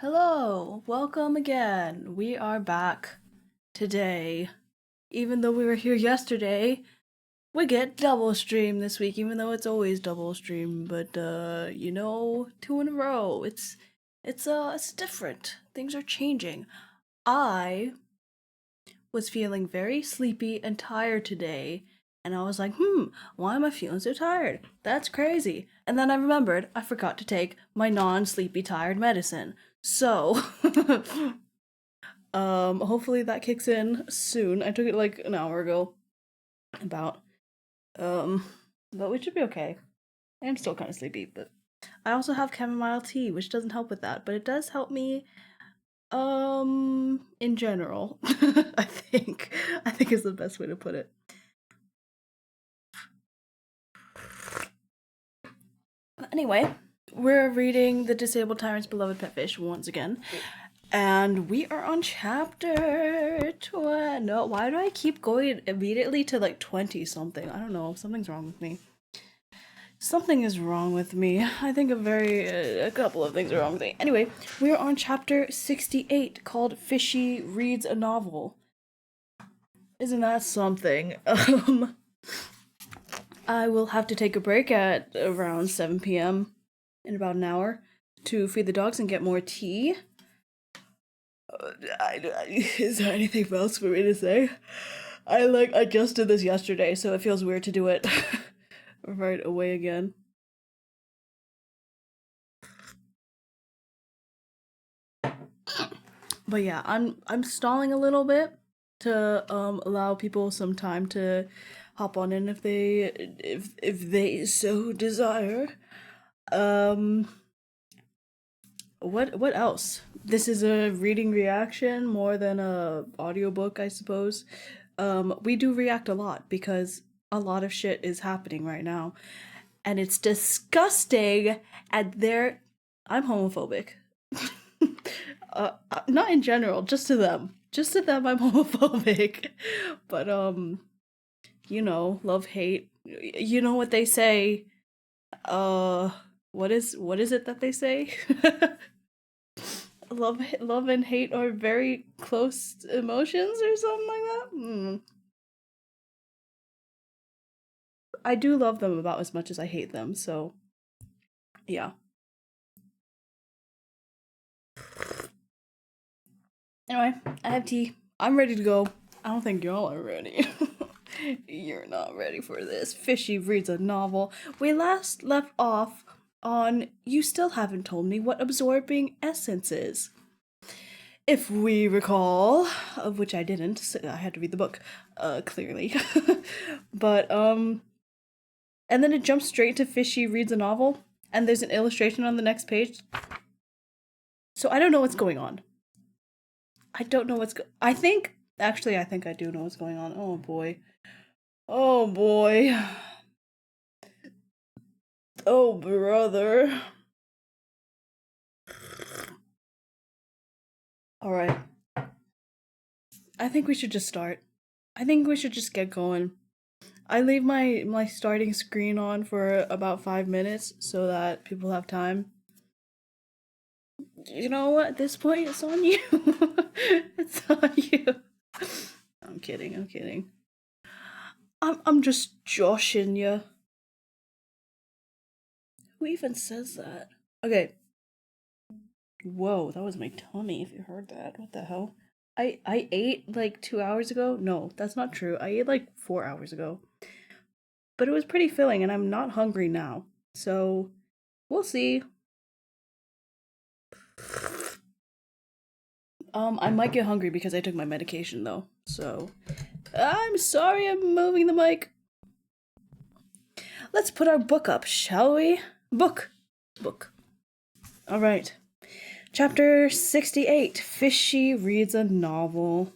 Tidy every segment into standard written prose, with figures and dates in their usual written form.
Hello, welcome again. We are back today. Even though we were here yesterday, we get double stream this week, even though it's always double stream, but two in a row. It's different. Things are changing. I was feeling very sleepy and tired today, and I was like, why am I feeling so tired? That's crazy. And then I remembered I forgot to take my non-sleepy tired medicine. So, hopefully that kicks in soon. I took it like an hour ago, about. But we should be okay. I am still kind of sleepy, but I also have chamomile tea, which doesn't help with that, but it does help me, in general. I think is the best way to put it. Anyway, we're reading The Disabled Tyrant's Beloved Pet Fish once again. And we are on chapter 20. No, why do I keep going immediately to like 20 something? I don't know. Something's wrong with me. Something is wrong with me. I think a couple of things are wrong with me. Anyway, we are on chapter 68 called Fishy Reads a Novel. Isn't that something? I will have to take a break at around 7 p.m. in about an hour to feed the dogs and get more tea. Is there anything else for me to say? I just did this yesterday, so it feels weird to do it right away again. But yeah, I'm stalling a little bit to allow people some time to hop on in if they so desire. What else? This is a reading reaction more than a audiobook, I suppose. We do react a lot because a lot of shit is happening right now. And it's disgusting, and I'm homophobic. Not in general, just to them. Just to them I'm homophobic. But love hate. You know what they say. What is it that they say? Love and hate are very close emotions or something like that. I do love them about as much as I hate them, so yeah. Anyway, I have tea. I'm ready to go. I don't think y'all are ready. You're not ready for this. Fishy reads a novel. We last left off on You Still Haven't Told Me What Absorbing Essence is. If we recall, of which I didn't, so I had to read the book, clearly. But, and then it jumps straight to Fishy reads a novel, and there's an illustration on the next page. So I don't know what's going on. I don't know what's I think I do know what's going on. Oh boy. Oh boy. Oh brother. Alright. I think we should just start. I think we should just get going. I leave my starting screen on for about 5 minutes so that people have time. You know what? At this point, it's on you. It's on you. I'm kidding. I'm just joshing you. Who even says that? Okay. Whoa, that was my tummy, if you heard that. What the hell? I ate like 2 hours ago? No, that's not true. I ate like 4 hours ago. But it was pretty filling and I'm not hungry now. So, we'll see. I might get hungry because I took my medication though. So, I'm sorry I'm moving the mic. Let's put our book up, shall we? Book. Alright. Chapter 68, Fishy Reads a Novel.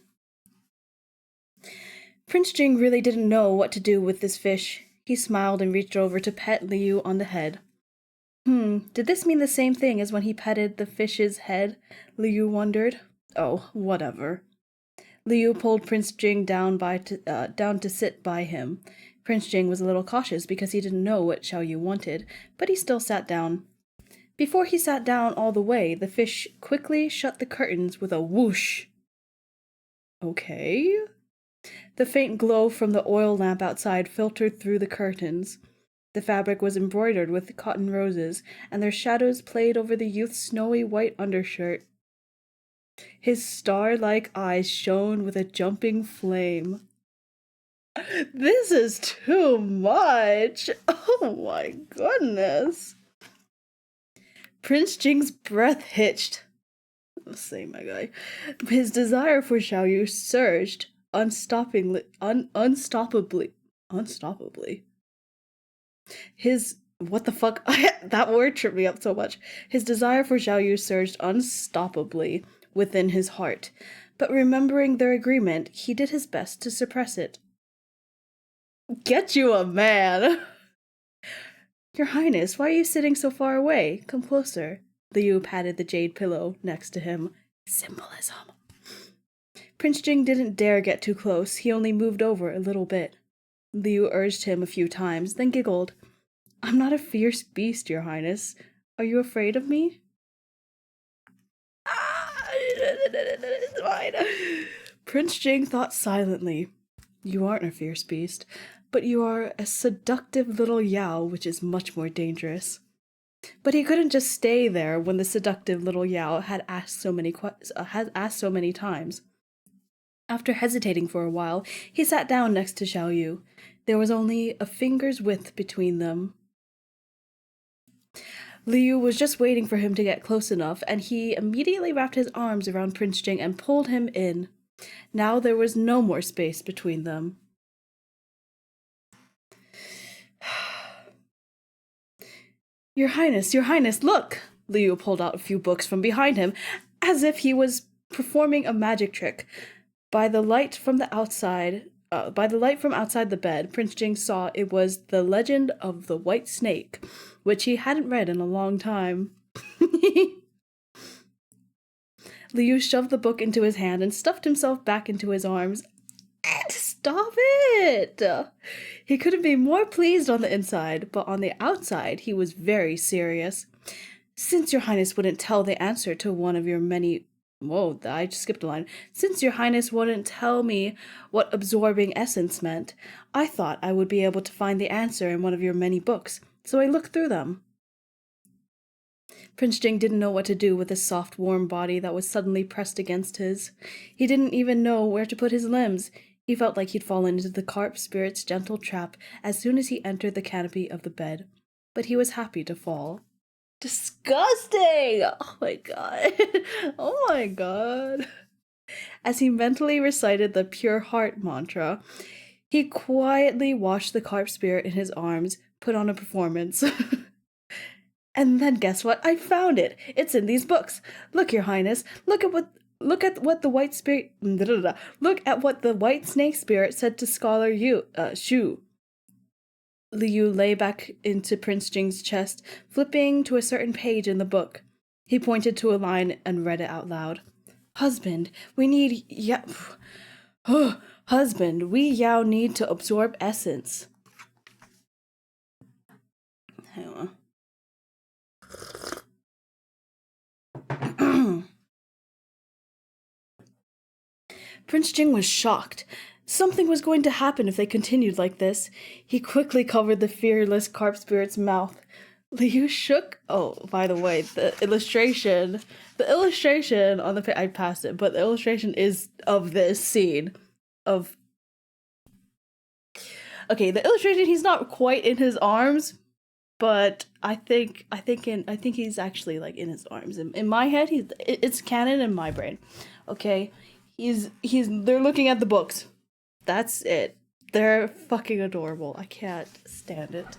Prince Jing really didn't know what to do with this fish. He smiled and reached over to pet Liu on the head. Did this mean the same thing as when he petted the fish's head? Liu wondered. Oh, whatever. Liu pulled Prince Jing down to sit by him. Prince Jing was a little cautious because he didn't know what Xiao Yu wanted, but he still sat down. Before he sat down all the way, the fish quickly shut the curtains with a whoosh. Okay. The faint glow from the oil lamp outside filtered through the curtains. The fabric was embroidered with cotton roses, and their shadows played over the youth's snowy white undershirt. His star-like eyes shone with a jumping flame. This is too much! Oh my goodness! Prince Jing's breath hitched. Same, my guy. His desire for Xiao Yu surged unstoppably. What the fuck? That word tripped me up so much. His desire for Xiao Yu surged unstoppably within his heart, but remembering their agreement, he did his best to suppress it. Get you a man! Your Highness, why are you sitting so far away? Come closer. Liu patted the jade pillow next to him. Symbolism. Prince Jing didn't dare get too close. He only moved over a little bit. Liu urged him a few times, then giggled. I'm not a fierce beast, Your Highness. Are you afraid of me? It's fine. Prince Jing thought silently. You aren't a fierce beast, but you are a seductive little Yao, which is much more dangerous. But he couldn't just stay there when the seductive little Yao had asked so many times. After hesitating for a while, he sat down next to Xiao Yu. There was only a finger's width between them. Liu was just waiting for him to get close enough, and he immediately wrapped his arms around Prince Jing and pulled him in. Now there was no more space between them. Your Highness, look! Liu pulled out a few books from behind him, as if he was performing a magic trick. By the light from outside the bed, Prince Jing saw it was The Legend of the White Snake, which he hadn't read in a long time. Liu shoved the book into his hand and stuffed himself back into his arms. Stop it! He couldn't be more pleased on the inside, but on the outside he was very serious. Since Your Highness wouldn't tell the answer to one of your many... Whoa, I just skipped a line. Since Your Highness wouldn't tell me what absorbing essence meant, I thought I would be able to find the answer in one of your many books, so I looked through them. Prince Jing didn't know what to do with the soft, warm body that was suddenly pressed against his. He didn't even know where to put his limbs. He felt like he'd fallen into the carp spirit's gentle trap as soon as he entered the canopy of the bed. But he was happy to fall. Disgusting! Oh my god. Oh my god. As he mentally recited the pure heart mantra, he quietly washed the carp spirit in his arms, put on a performance. And then guess what? I found it! It's in these books. Look, Your Highness. Look at what the white spirit... Look at what the white snake spirit said to Scholar Shu. Liu lay back into Prince Jing's chest, flipping to a certain page in the book. He pointed to a line and read it out loud. Husband, we Yao need to absorb essence. Hang on. Prince Jing was shocked. Something was going to happen if they continued like this. He quickly covered the fearless carp spirit's mouth. Liu shook. Oh, by the way, the illustration on the page, I passed it, but the illustration is of this scene of... Okay, the illustration, he's not quite in his arms, but I think he's actually like in his arms. In my head, it's canon in my brain. Okay, they're looking at the books. That's it. They're fucking adorable. I can't stand it.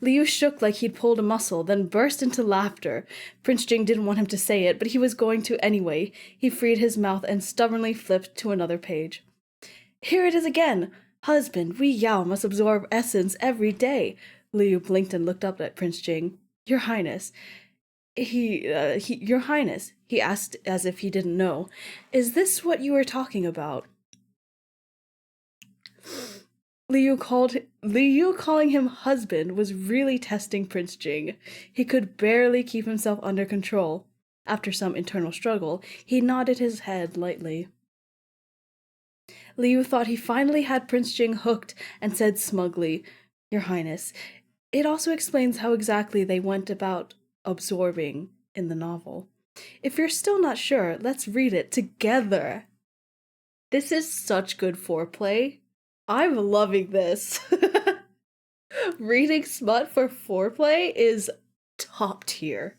Liu shook like he'd pulled a muscle, then burst into laughter. Prince Jing didn't want him to say it, but he was going to anyway. He freed his mouth and stubbornly flipped to another page. Here it is again! Husband, we Yao must absorb essence every day. Liu blinked and looked up at Prince Jing. Your Highness. Your Highness, he asked as if he didn't know. Is this what you were talking about? Liu calling him husband was really testing Prince Jing. He could barely keep himself under control. After some internal struggle, he nodded his head lightly. Liu thought he finally had Prince Jing hooked and said smugly, "Your Highness, it also explains how exactly they went about absorbing in the novel. If you're still not sure, let's read it together." This is such good foreplay. I'm loving this. Reading smut for foreplay is top tier.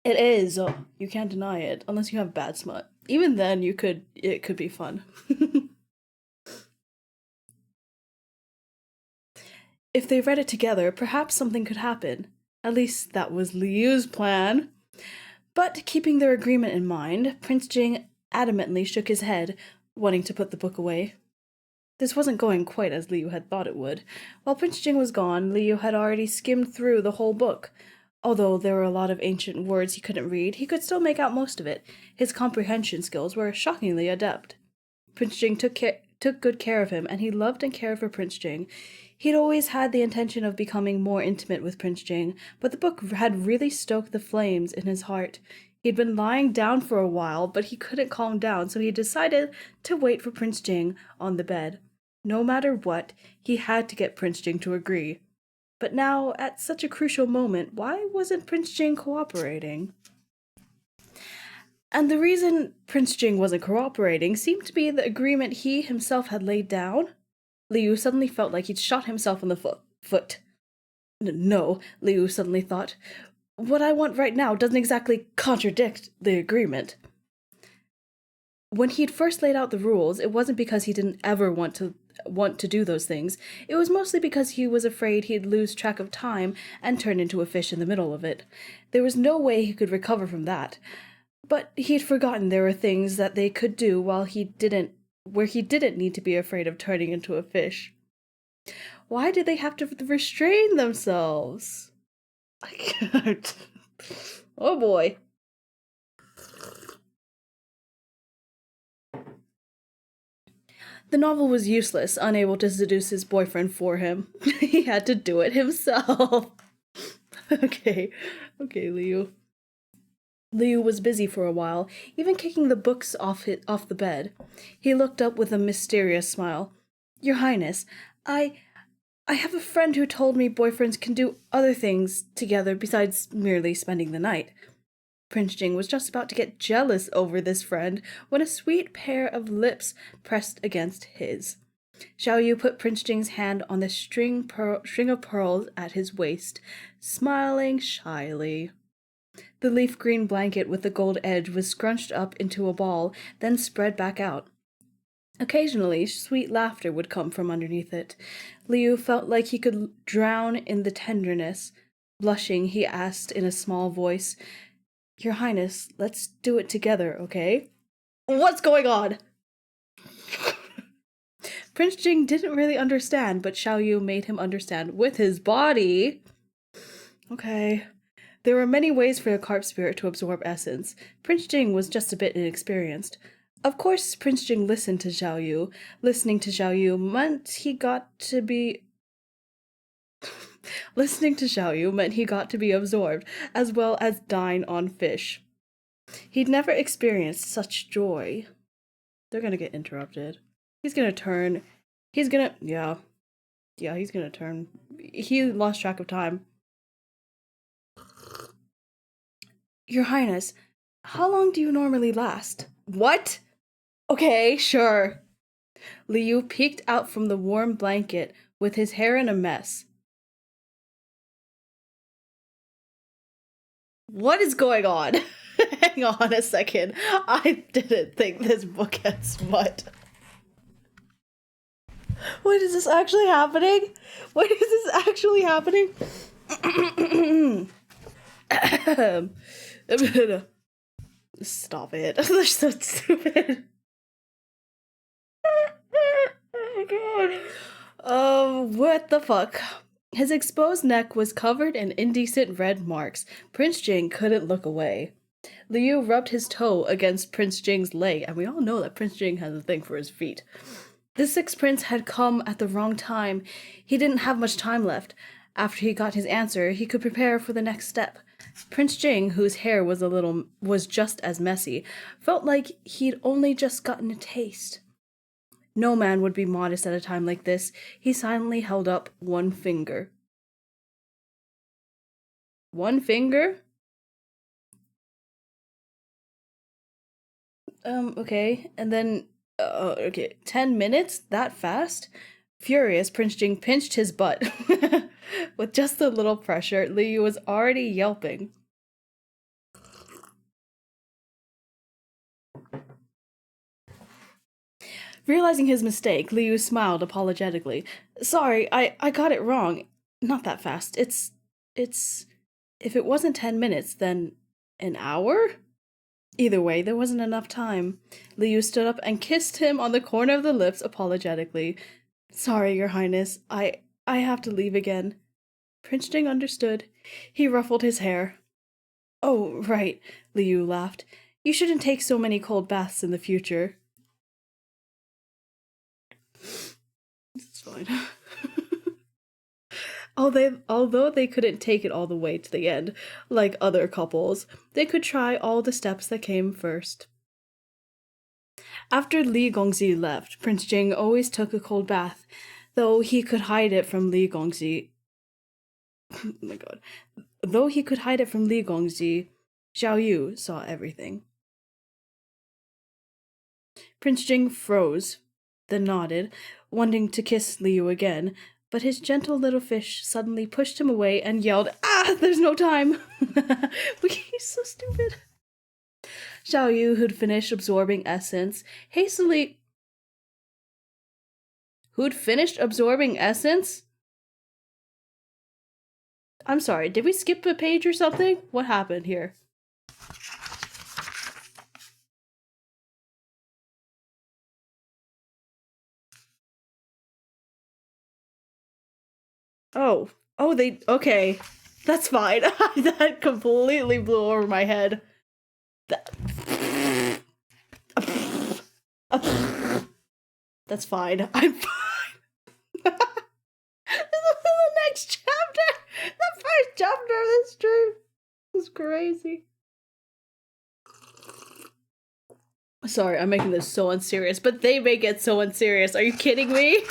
It is. Oh, you can't deny it, unless you have bad smut. Even then, it could be fun. If they read it together, perhaps something could happen. At least that was Liu's plan. But keeping their agreement in mind, Prince Jing adamantly shook his head, wanting to put the book away. This wasn't going quite as Liu had thought it would. While Prince Jing was gone, Liu had already skimmed through the whole book. Although there were a lot of ancient words he couldn't read, he could still make out most of it. His comprehension skills were shockingly adept. Prince Jing took good care of him, and he loved and cared for Prince Jing. He'd always had the intention of becoming more intimate with Prince Jing, but the book had really stoked the flames in his heart. He'd been lying down for a while, but he couldn't calm down, so he decided to wait for Prince Jing on the bed. No matter what, he had to get Prince Jing to agree. But now, at such a crucial moment, why wasn't Prince Jing cooperating? And the reason Prince Jing wasn't cooperating seemed to be the agreement he himself had laid down. Liu suddenly felt like he'd shot himself in the foot. No, Liu suddenly thought. What I want right now doesn't exactly contradict the agreement. When he'd first laid out the rules, it wasn't because he didn't ever want to do those things. It was mostly because he was afraid he'd lose track of time and turn into a fish in the middle of it. There was no way he could recover from that. But he'd forgotten there were things that they could do where he didn't need to be afraid of turning into a fish. Why did they have to restrain themselves? I can't. Oh boy. The novel was useless, unable to seduce his boyfriend for him. He had to do it himself. Okay, Liu. Liu was busy for a while, even kicking the books off the bed. He looked up with a mysterious smile. Your Highness, I have a friend who told me boyfriends can do other things together besides merely spending the night. Prince Jing was just about to get jealous over this friend when a sweet pair of lips pressed against his. Xiao Yu put Prince Jing's hand on the string of pearls at his waist, smiling shyly. The leaf green blanket with the gold edge was scrunched up into a ball, then spread back out. Occasionally, sweet laughter would come from underneath it. Liu felt like he could drown in the tenderness. Blushing, he asked in a small voice, Your Highness, let's do it together, okay? What's going on? Prince Jing didn't really understand, but Xiao Yu made him understand with his body. Okay. There were many ways for a carp spirit to absorb essence. Prince Jing was just a bit inexperienced. Of course, Prince Jing listened to Xiao Yu. Listening to Xiao Yu meant he got to be... Listening to Xiao Yu meant he got to be absorbed, as well as dine on fish. He'd never experienced such joy. They're gonna get interrupted. He's gonna turn. He's gonna... Yeah, he's gonna turn. He lost track of time. Your Highness, how long do you normally last? What? Okay, sure. Liu peeked out from the warm blanket with his hair in a mess. What is going on? Hang on a second. I didn't think this book had smut. Wait, is this actually happening? Wait, is this actually happening? Stop it. They're so stupid. Oh god. What the fuck? His exposed neck was covered in indecent red marks. Prince Jing couldn't look away. Liu rubbed his toe against Prince Jing's leg, and we all know that Prince Jing has a thing for his feet. The sixth prince had come at the wrong time. He didn't have much time left. After he got his answer, he could prepare for the next step. Prince Jing, whose hair was just as messy, felt like he'd only just gotten a taste. No man would be modest at a time like this. He silently held up one finger. One finger? Okay. And then, okay, 10 minutes? That fast? Furious, Prince Jing pinched his butt. With just a little pressure, Liu was already yelping. Realizing his mistake, Liu smiled apologetically. Sorry, I got it wrong. Not that fast. It's... If it wasn't 10 minutes, then an hour? Either way, there wasn't enough time. Liu stood up and kissed him on the corner of the lips apologetically. Sorry, Your Highness. I have to leave again. Prince Jing understood. He ruffled his hair. Oh, right, Liu laughed. You shouldn't take so many cold baths in the future. It's fine. Although they couldn't take it all the way to the end, like other couples, they could try all the steps that came first. After Li Gongzi left, Prince Jing always took a cold bath, though he could hide it from Li Gongzi. Oh my god. Though he could hide it from Li Gongzi, Xiao Yu saw everything. Prince Jing froze, then nodded, wanting to kiss Liu again, but his gentle little fish suddenly pushed him away and yelled, "Ah, there's no time!" He's so stupid. Xiao Yu, who'd finished absorbing essence, hastily... Who'd finished absorbing essence? I'm sorry, did we skip a page or something? What happened here? Oh, okay. That's fine. That completely blew over my head. That's fine. I'm fine. The next chapter! The first chapter of this stream is crazy. Sorry, I'm making this so unserious, but they make it so unserious. Are you kidding me?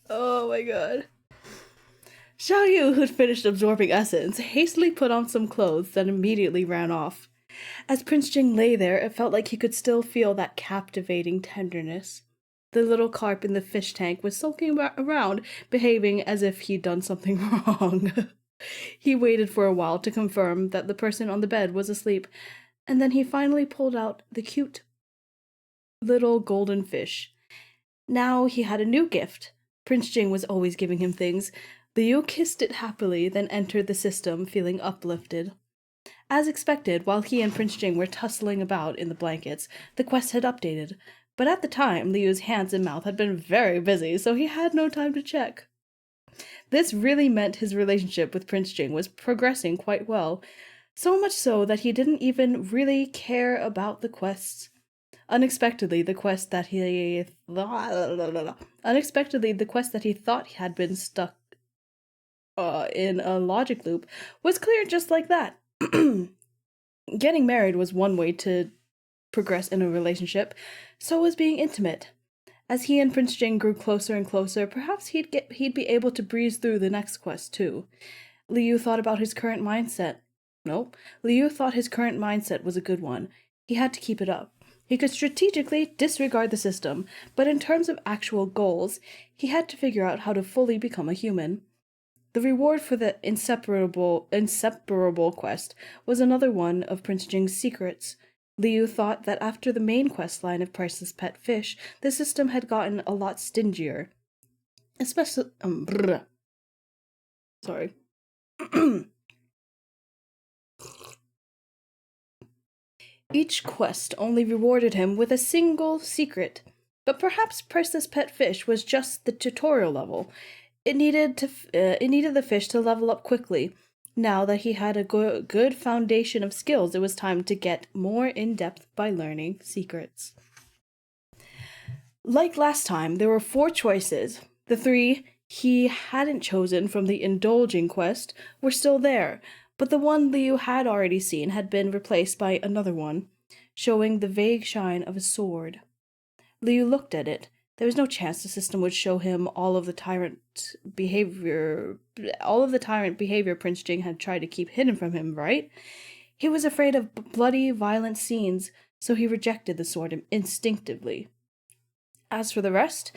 Oh my god. Xiao Yu, who'd finished absorbing essence, hastily put on some clothes, then immediately ran off. As Prince Jing lay there, it felt like he could still feel that captivating tenderness. The little carp in the fish tank was sulking around, behaving as if he'd done something wrong. He waited for a while to confirm that the person on the bed was asleep, and then he finally pulled out the cute little golden fish. Now he had a new gift. Prince Jing was always giving him things. Liu kissed it happily, then entered the system, feeling uplifted. As expected, while he and Prince Jing were tussling about in the blankets, the quest had updated. But at the time, Liu's hands and mouth had been very busy, so he had no time to check. This really meant his relationship with Prince Jing was progressing quite well, so much so that he didn't even really care about the quests. Unexpectedly, the quest that he thought had been stuck in a logic loop was cleared just like that. Getting married was one way to progress in a relationship, so was being intimate. As he and Prince Jing grew closer and closer, perhaps he'd be able to breeze through the next quest too. Liu thought about his current mindset. Liu thought his current mindset was a good one. He had to keep it up. He could strategically disregard the system, but in terms of actual goals, he had to figure out how to fully become a human. The reward for the inseparable quest was another one of Prince Jing's secrets. Liu thought that after the main quest line of Priceless Pet Fish, the system had gotten a lot stingier. Especially, sorry. Each quest only rewarded him with a single secret, but perhaps Priceless Pet Fish was just the tutorial level. It needed the fish to level up quickly. Now that he had a good foundation of skills, it was time to get more in depth by learning secrets. Like last time, there were 4 choices. The 3 he hadn't chosen from the indulging quest were still there, but the one Liu had already seen had been replaced by another one, showing the vague shine of a sword. Liu looked at it. There was no chance the system would show him all of the tyrant behavior Prince Jing had tried to keep hidden from him, right? He was afraid of bloody, violent scenes, so he rejected the sword instinctively. As for the rest,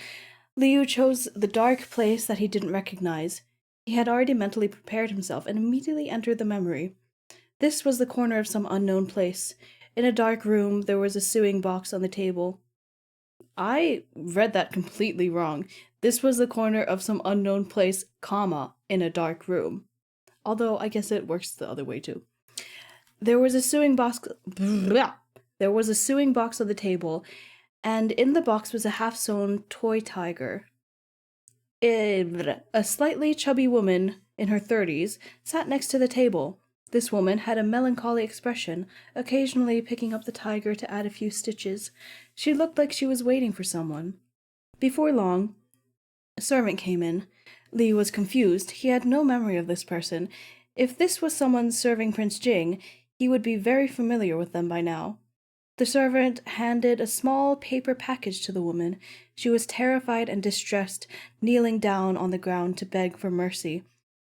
Liu chose the dark place that he didn't recognize. He had already mentally prepared himself and immediately entered the memory. This was the corner of some unknown place. In a dark room, there was a sewing box on the table. I read that completely wrong. This was the corner of some unknown place, comma, in a dark room. Although I guess it works the other way too. There was a sewing box. There was a sewing box on the table, and in the box was a half-sewn toy tiger. A slightly chubby woman in her 30s sat next to the table. This woman had a melancholy expression, occasionally picking up the tiger to add a few stitches. She looked like she was waiting for someone. Before long, a servant came in. Li was confused. He had no memory of this person. If this was someone serving Prince Jing, he would be very familiar with them by now. The servant handed a small paper package to the woman. She was terrified and distressed, kneeling down on the ground to beg for mercy.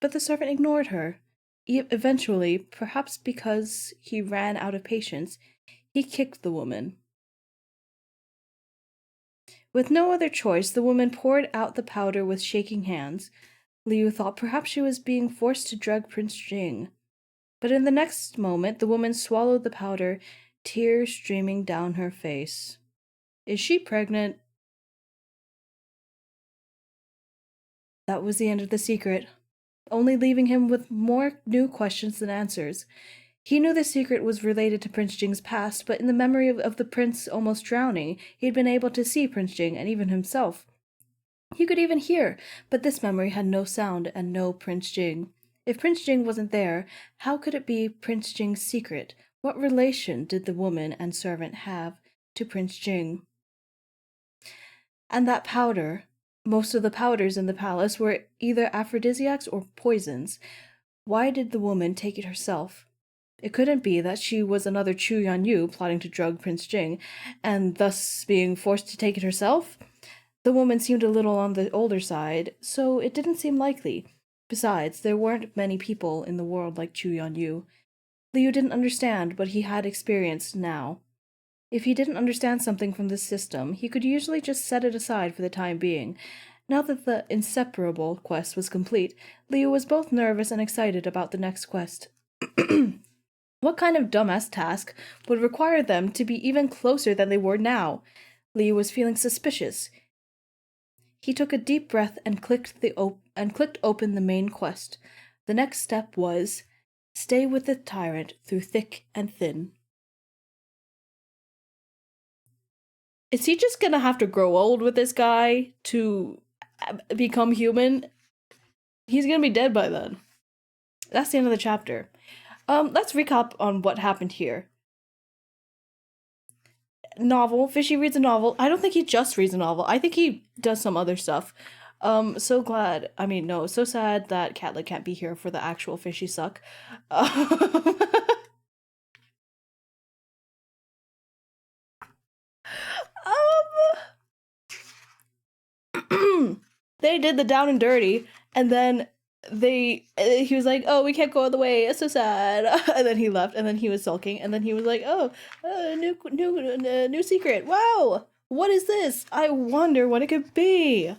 But the servant ignored her. Eventually, perhaps because he ran out of patience, he kicked the woman. With no other choice, the woman poured out the powder with shaking hands. Liu thought perhaps she was being forced to drug Prince Jing. But in the next moment, the woman swallowed the powder, tears streaming down her face. Is she pregnant? That was the end of the secret, only leaving him with more new questions than answers. He knew the secret was related to Prince Jing's past, but in the memory of the prince almost drowning, he had been able to see Prince Jing and even himself. He could even hear, but this memory had no sound and no Prince Jing. If Prince Jing wasn't there, how could it be Prince Jing's secret? What relation did the woman and servant have to Prince Jing? And that powder, most of the powders in the palace were either aphrodisiacs or poisons. Why did the woman take it herself? It couldn't be that she was another Chu Yanyu plotting to drug Prince Jing, and thus being forced to take it herself? The woman seemed a little on the older side, so it didn't seem likely. Besides, there weren't many people in the world like Chu Yanyu. Liu didn't understand, but he had experience now. If he didn't understand something from this system, he could usually just set it aside for the time being. Now that the inseparable quest was complete, Liu was both nervous and excited about the next quest. What kind of dumbass task would require them to be even closer than they were now? Liu was feeling suspicious. He took a deep breath and clicked open the main quest. The next step was stay with the tyrant through thick and thin. Is he just gonna have to grow old with this guy to become human? He's gonna be dead by then. That's the end of the chapter. Let's recap on what happened here. Novel. Fishy reads a novel. I don't think he just reads a novel. I think he does some other stuff. So sad that Catlet can't be here for the actual Fishy suck. They did the down and dirty, and then he was like, oh, we can't go all the way, it's so sad. And then he left, and then he was sulking, and then he was like, oh, new secret, wow, what is this? I wonder what it could be.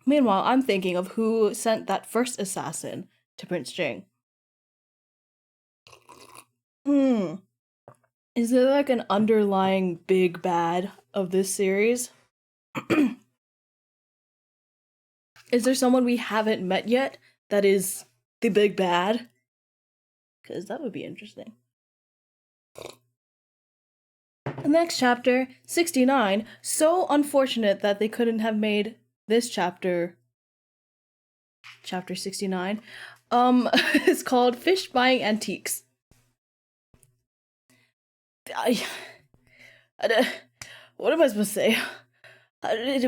Meanwhile, I'm thinking of who sent that first assassin to Prince Jing. Is there like an underlying big bad of this series? Is there someone we haven't met yet that is the big bad? Because that would be interesting. The next chapter, 69. So unfortunate that they couldn't have made this chapter 69. It's called Fish Buying Antiques. I, I, what am I supposed to say? What did I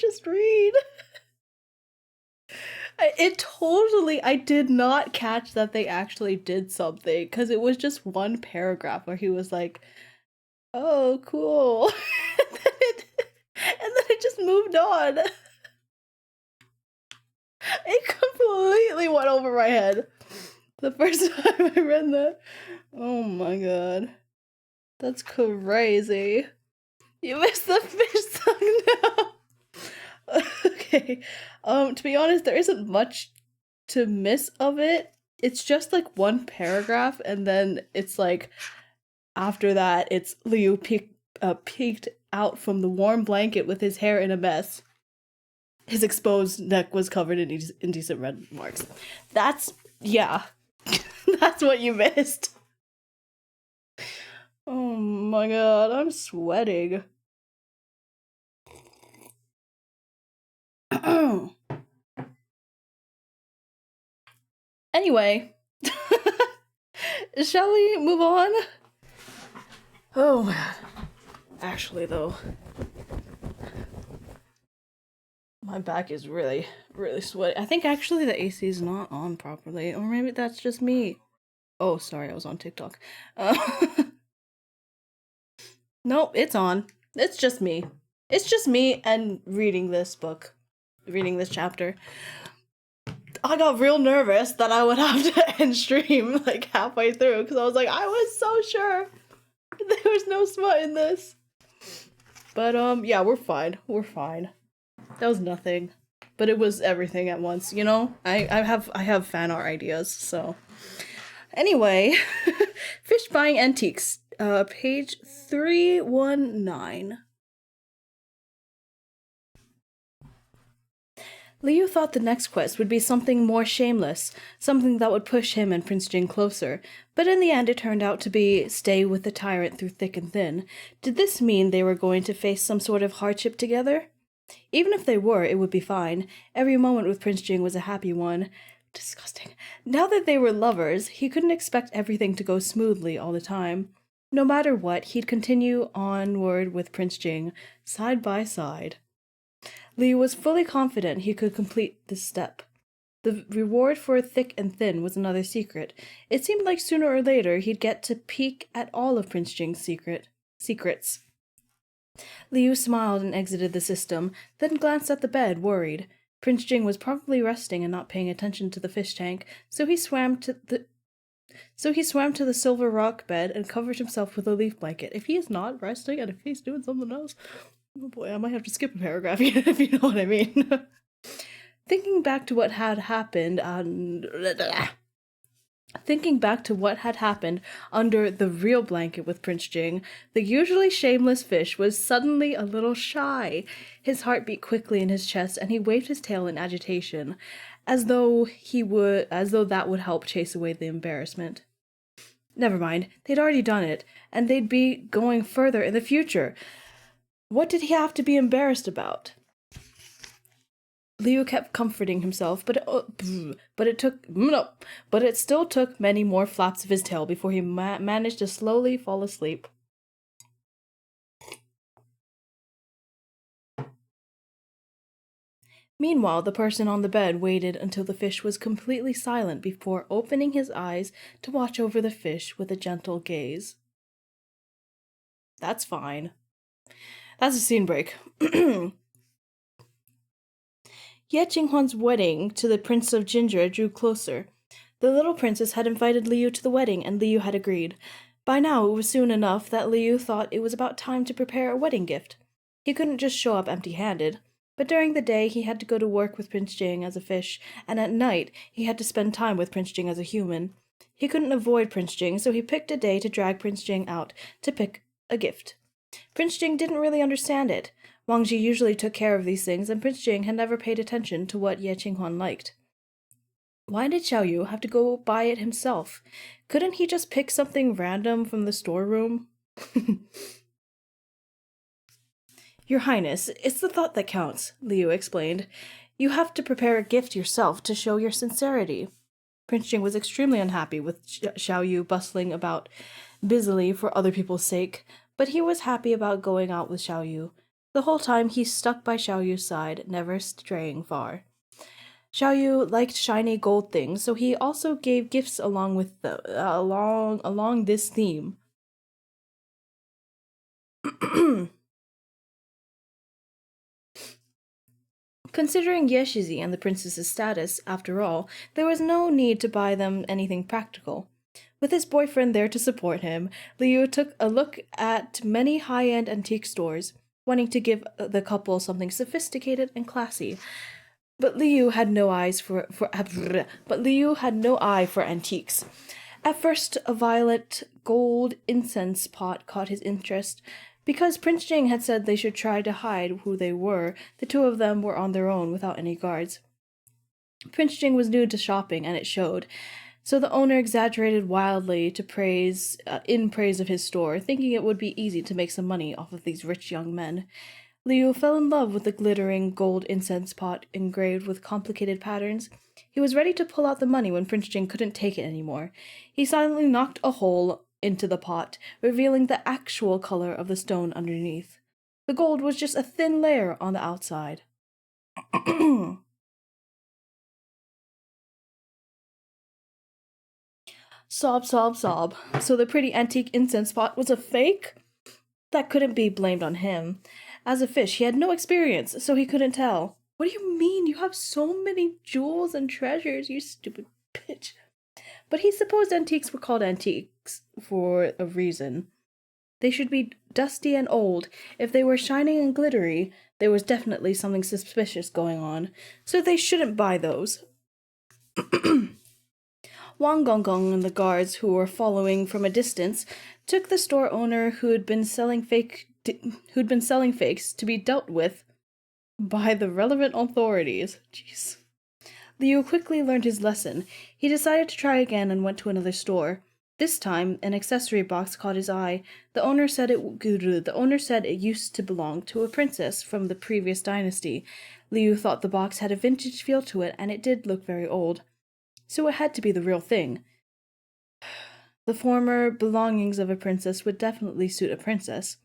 just read? I did not catch that they actually did something because it was just one paragraph where he was like, "Oh, cool," and then it just moved on. It completely went over my head the first time I read that. Oh my god, that's crazy. You missed the fish song now. Okay. To be honest, there isn't much to miss of it. It's just like one paragraph, and then it's like after that, it's Liu peeked out from the warm blanket with his hair in a mess. His exposed neck was covered in indecent red marks. That's yeah. That's what you missed. Oh my god, I'm sweating. Anyway, shall we move on? Oh man. Actually, though, my back is really, really sweaty. I think actually the AC is not on properly, or maybe that's just me. Oh, sorry, I was on TikTok. Uh, nope, it's on. It's just me. It's just me and reading this book, reading this chapter. I got real nervous that I would have to end stream like halfway through because I was like, I was so sure there was no smut in this. But yeah, we're fine. We're fine. That was nothing, but it was everything at once. You know, I have fan art ideas. So anyway, Fish Buying Antiques, page 319. Liu thought the next quest would be something more shameless, something that would push him and Prince Jing closer, but in the end it turned out to be stay with the Tyrant through thick and thin. Did this mean they were going to face some sort of hardship together? Even if they were, it would be fine. Every moment with Prince Jing was a happy one. Disgusting. Now that they were lovers, he couldn't expect everything to go smoothly all the time. No matter what, he'd continue onward with Prince Jing, side by side. Liu was fully confident he could complete this step. The reward for thick and thin was another secret. It seemed like sooner or later he'd get to peek at all of Prince Jing's secrets. Liu smiled and exited the system, then glanced at the bed, worried. Prince Jing was probably resting and not paying attention to the fish tank, so he swam to the silver rock bed and covered himself with a leaf blanket. If he is not resting and if he's doing something else, oh boy, I might have to skip a paragraph if you know what I mean. Thinking back to what had happened under the real blanket with Prince Jing, the usually shameless fish was suddenly a little shy. His heart beat quickly in his chest, and he waved his tail in agitation, as though that would help chase away the embarrassment. Never mind, they'd already done it, and they'd be going further in the future. What did he have to be embarrassed about? Liu kept comforting himself, but it still took many more flaps of his tail before he managed to slowly fall asleep. Meanwhile, the person on the bed waited until the fish was completely silent before opening his eyes to watch over the fish with a gentle gaze. That's fine. That's a scene break. Ye Qinghuan's wedding to the Prince of Ginger drew closer. The little princess had invited Liu to the wedding, and Liu had agreed. By now it was soon enough that Liu thought it was about time to prepare a wedding gift. He couldn't just show up empty-handed, but during the day he had to go to work with Prince Jing as a fish, and at night he had to spend time with Prince Jing as a human. He couldn't avoid Prince Jing, so he picked a day to drag Prince Jing out to pick a gift. Prince Jing didn't really understand it. Wang Ji usually took care of these things, and Prince Jing had never paid attention to what Ye Qinghuan liked. Why did Xiao Yu have to go buy it himself? Couldn't he just pick something random from the storeroom? Your Highness, it's the thought that counts, Liu explained. You have to prepare a gift yourself to show your sincerity. Prince Jing was extremely unhappy with Xiao Yu bustling about busily for other people's sake, but he was happy about going out with Xiao Yu. The whole time he stuck by Xiao Yu's side, never straying far. Xiao Yu liked shiny gold things, so he also gave gifts along with along this theme. Considering Yeshizi and the princess's status, after all, there was no need to buy them anything practical. With his boyfriend there to support him, Liu took a look at many high-end antique stores, wanting to give the couple something sophisticated and classy. But Liu had no eyes but Liu had no eye for antiques. At first, a violet gold incense pot caught his interest. Because Prince Jing had said they should try to hide who they were, the two of them were on their own without any guards. Prince Jing was new to shopping, and it showed, so the owner exaggerated wildly to praise of his store, thinking it would be easy to make some money off of these rich young men. Liu fell in love with the glittering gold incense pot engraved with complicated patterns. He was ready to pull out the money when Prince Jing couldn't take it anymore. He silently knocked a hole into the pot, revealing the actual color of the stone underneath. The gold was just a thin layer on the outside. Sob, sob, sob. So the pretty antique incense pot was a fake? That couldn't be blamed on him. As a fish, he had no experience, so he couldn't tell. What do you mean? You have so many jewels and treasures, you stupid bitch. But he supposed antiques were called antiques for a reason. They should be dusty and old. If they were shining and glittery, there was definitely something suspicious going on, so they shouldn't buy those. Wang Gongong and the guards who were following from a distance took the store owner who'd been selling fakes to be dealt with by the relevant authorities. Jeez. Liu quickly learned his lesson. He decided to try again and went to another store. This time, an accessory box caught his eye. The owner said it used to belong to a princess from the previous dynasty. Liu thought the box had a vintage feel to it, and it did look very old. So it had to be the real thing. The former belongings of a princess would definitely suit a princess.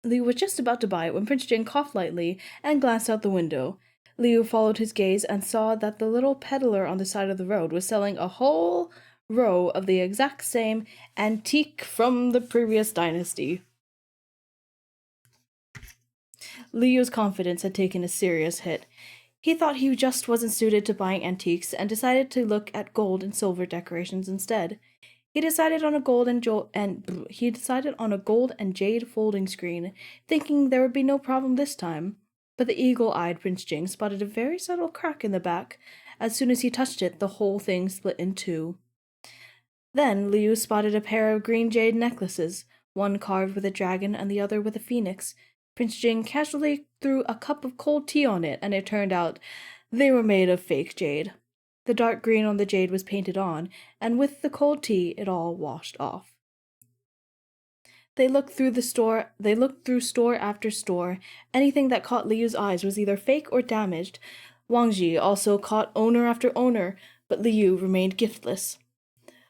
Liu was just about to buy it when Prince Jing coughed lightly and glanced out the window. Liu followed his gaze and saw that the little peddler on the side of the road was selling a whole row of the exact same antique from the previous dynasty. Liu's confidence had taken a serious hit. He thought he just wasn't suited to buying antiques and decided to look at gold and silver decorations instead. He decided on a gold and jade folding screen, thinking there would be no problem this time. But the eagle-eyed Prince Jing spotted a very subtle crack in the back. As soon as he touched it, the whole thing split in two. Then Liu spotted a pair of green jade necklaces, one carved with a dragon and the other with a phoenix. Prince Jing casually threw a cup of cold tea on it, and it turned out they were made of fake jade. The dark green on the jade was painted on, and with the cold tea it all washed off. They looked through store after store. Anything that caught Liu's eyes was either fake or damaged. Wang Ji also caught owner after owner, but Liu remained giftless.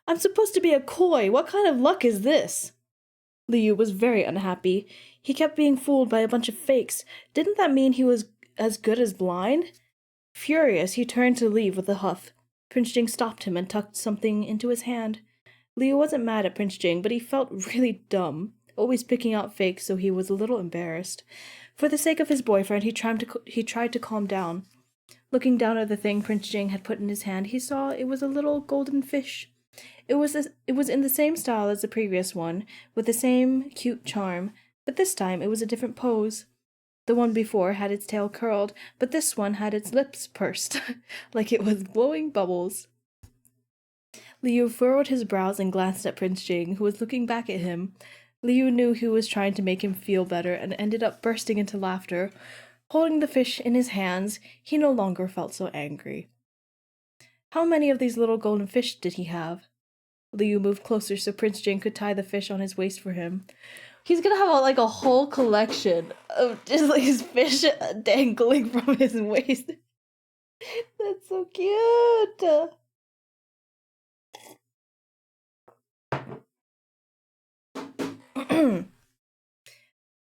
I'm supposed to be a koi. What kind of luck is this? Liu was very unhappy. He kept being fooled by a bunch of fakes. Didn't that mean he was as good as blind? Furious, he turned to leave with a huff. Prince Jing stopped him and tucked something into his hand. Liu wasn't mad at Prince Jing, but he felt really dumb, always picking out fakes, so he was a little embarrassed. For the sake of his boyfriend, he tried to calm down. Looking down at the thing Prince Jing had put in his hand, he saw it was a little golden fish. It was in the same style as the previous one, with the same cute charm, but this time it was a different pose. The one before had its tail curled, but this one had its lips pursed, like it was blowing bubbles. Liu furrowed his brows and glanced at Prince Jing, who was looking back at him. Liu knew he was trying to make him feel better and ended up bursting into laughter. Holding the fish in his hands, he no longer felt so angry. How many of these little golden fish did he have? Liu moved closer so Prince Jing could tie the fish on his waist for him. He's gonna have like a whole collection of just like his fish dangling from his waist. That's so cute.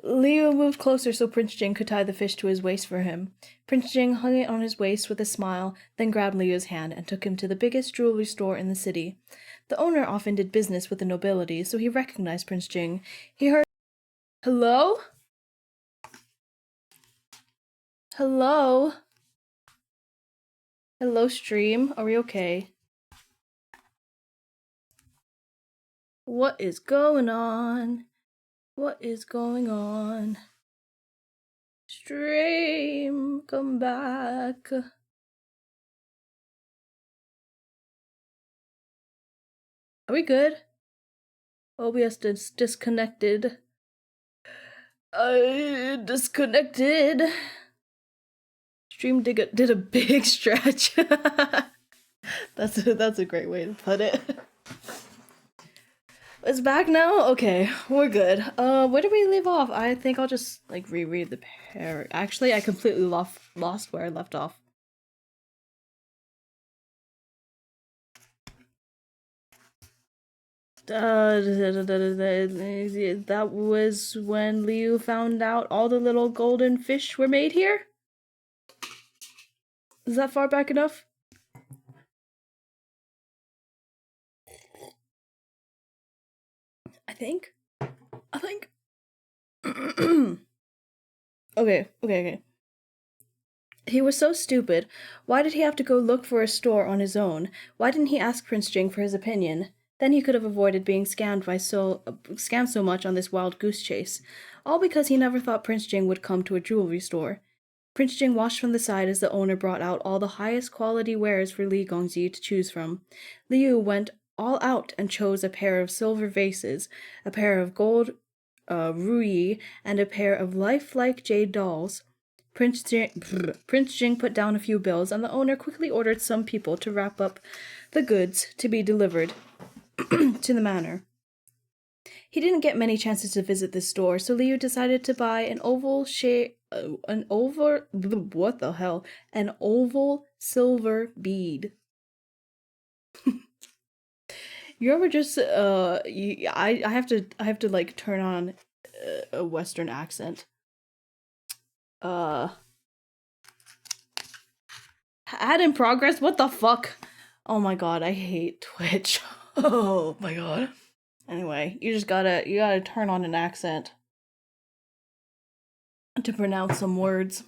Leo moved closer so Prince Jing could tie the fish to his waist for him. Prince Jing hung it on his waist with a smile, then grabbed Leo's hand and took him to the biggest jewelry store in the city. The owner often did business with the nobility, so he recognized Prince Jing. He heard, "Hello? Hello? Hello, stream. Are we okay? What is going on? What is going on? Stream, come back." Are we good? OBS disconnected. Disconnected. Stream did a big stretch. That's a great way to put it. It's back now? Okay, we're good. Where did we leave off? I think I'll just like reread the pair. Actually, I completely lost where I left off. That was when Liu found out all the little golden fish were made here? Is that far back enough? I think. Okay. He was so stupid. Why did he have to go look for a store on his own? Why didn't he ask Prince Jing for his opinion? Then he could have avoided being scammed so much on this wild goose chase. All because he never thought Prince Jing would come to a jewelry store. Prince Jing watched from the side as the owner brought out all the highest quality wares for Li Gongji to choose from. Liu went all out and chose a pair of silver vases, a pair of gold ruyi, and a pair of lifelike jade dolls. Prince Jing put down a few bills, and the owner quickly ordered some people to wrap up the goods to be delivered to the manor. He didn't get many chances to visit this store, so Liu decided to buy an oval silver bead. You ever just I have to like turn on a Western accent. Ad in progress? What the fuck? Oh my god, I hate Twitch. Oh my god. Anyway, you gotta turn on an accent to pronounce some words.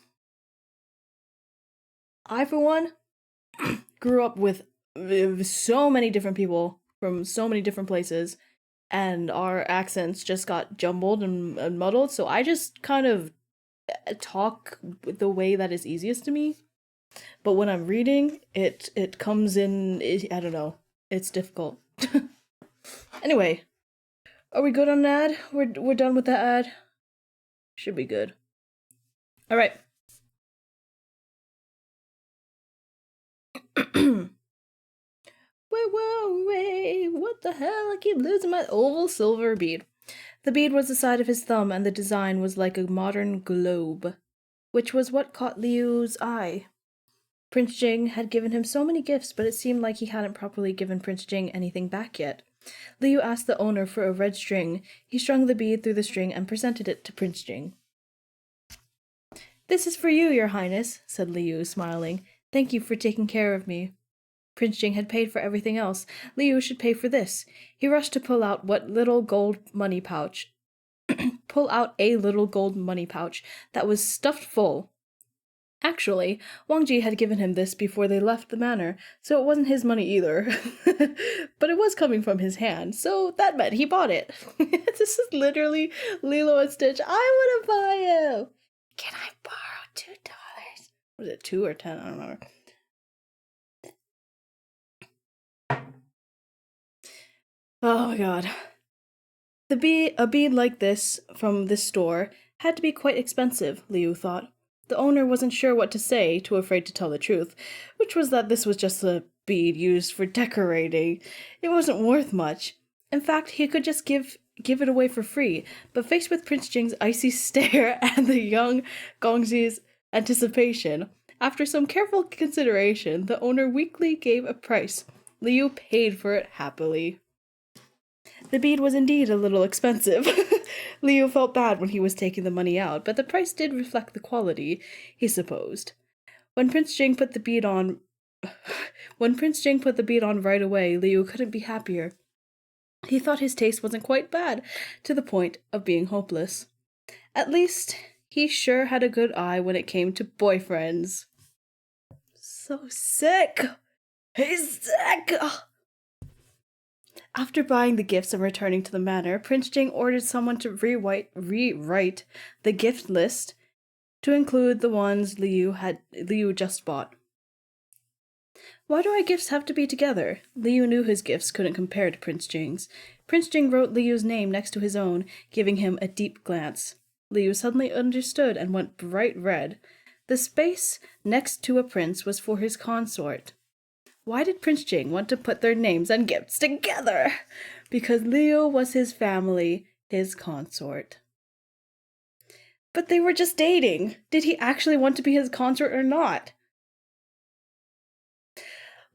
I, for one, grew up with so many different people from so many different places, and our accents just got jumbled and muddled, so I just kind of talk the way that is easiest to me. But when I'm reading, it comes in, I don't know, it's difficult. Anyway, are we good on the ad? We're done with that ad? Should be good. Alright. Wait, what the hell? I keep losing my oval silver bead. The bead was the side of his thumb, and the design was like a modern globe, which was what caught Liu's eye. Prince Jing had given him so many gifts, but it seemed like he hadn't properly given Prince Jing anything back yet. Liu asked the owner for a red string. He strung the bead through the string and presented it to Prince Jing. "This is for you, your highness," said Liu, smiling. "Thank you for taking care of me." Prince Jing had paid for everything else. Liu should pay for this. He rushed to pull out a little gold money pouch that was stuffed full. Actually, Wang Ji had given him this before they left the manor, so it wasn't his money either. But it was coming from his hand, so that meant he bought it. This is literally Lilo and Stitch. I want to buy you. Can I borrow $2? Was it 2 or 10? I don't remember. Oh my god. A bead like this from this store had to be quite expensive, Liu thought. The owner wasn't sure what to say, too afraid to tell the truth, which was that this was just a bead used for decorating. It wasn't worth much. In fact, he could just give give it away for free, but faced with Prince Jing's icy stare and the young Gongzi's anticipation, after some careful consideration, the owner weakly gave a price. Liu paid for it happily. The bead was indeed a little expensive. Liu felt bad when he was taking the money out, but the price did reflect the quality, he supposed. When Prince Jing put the bead on right away, Liu couldn't be happier. He thought his taste wasn't quite bad, to the point of being hopeless. At least, he sure had a good eye when it came to boyfriends. So sick! He's sick! After buying the gifts and returning to the manor, Prince Jing ordered someone to rewrite the gift list to include the ones Liu just bought. Why do our gifts have to be together? Liu knew his gifts couldn't compare to Prince Jing's. Prince Jing wrote Liu's name next to his own, giving him a deep glance. Liu suddenly understood and went bright red. The space next to a prince was for his consort. Why did Prince Jing want to put their names and gifts together? Because Liu was his family, his consort. But they were just dating. Did he actually want to be his consort or not?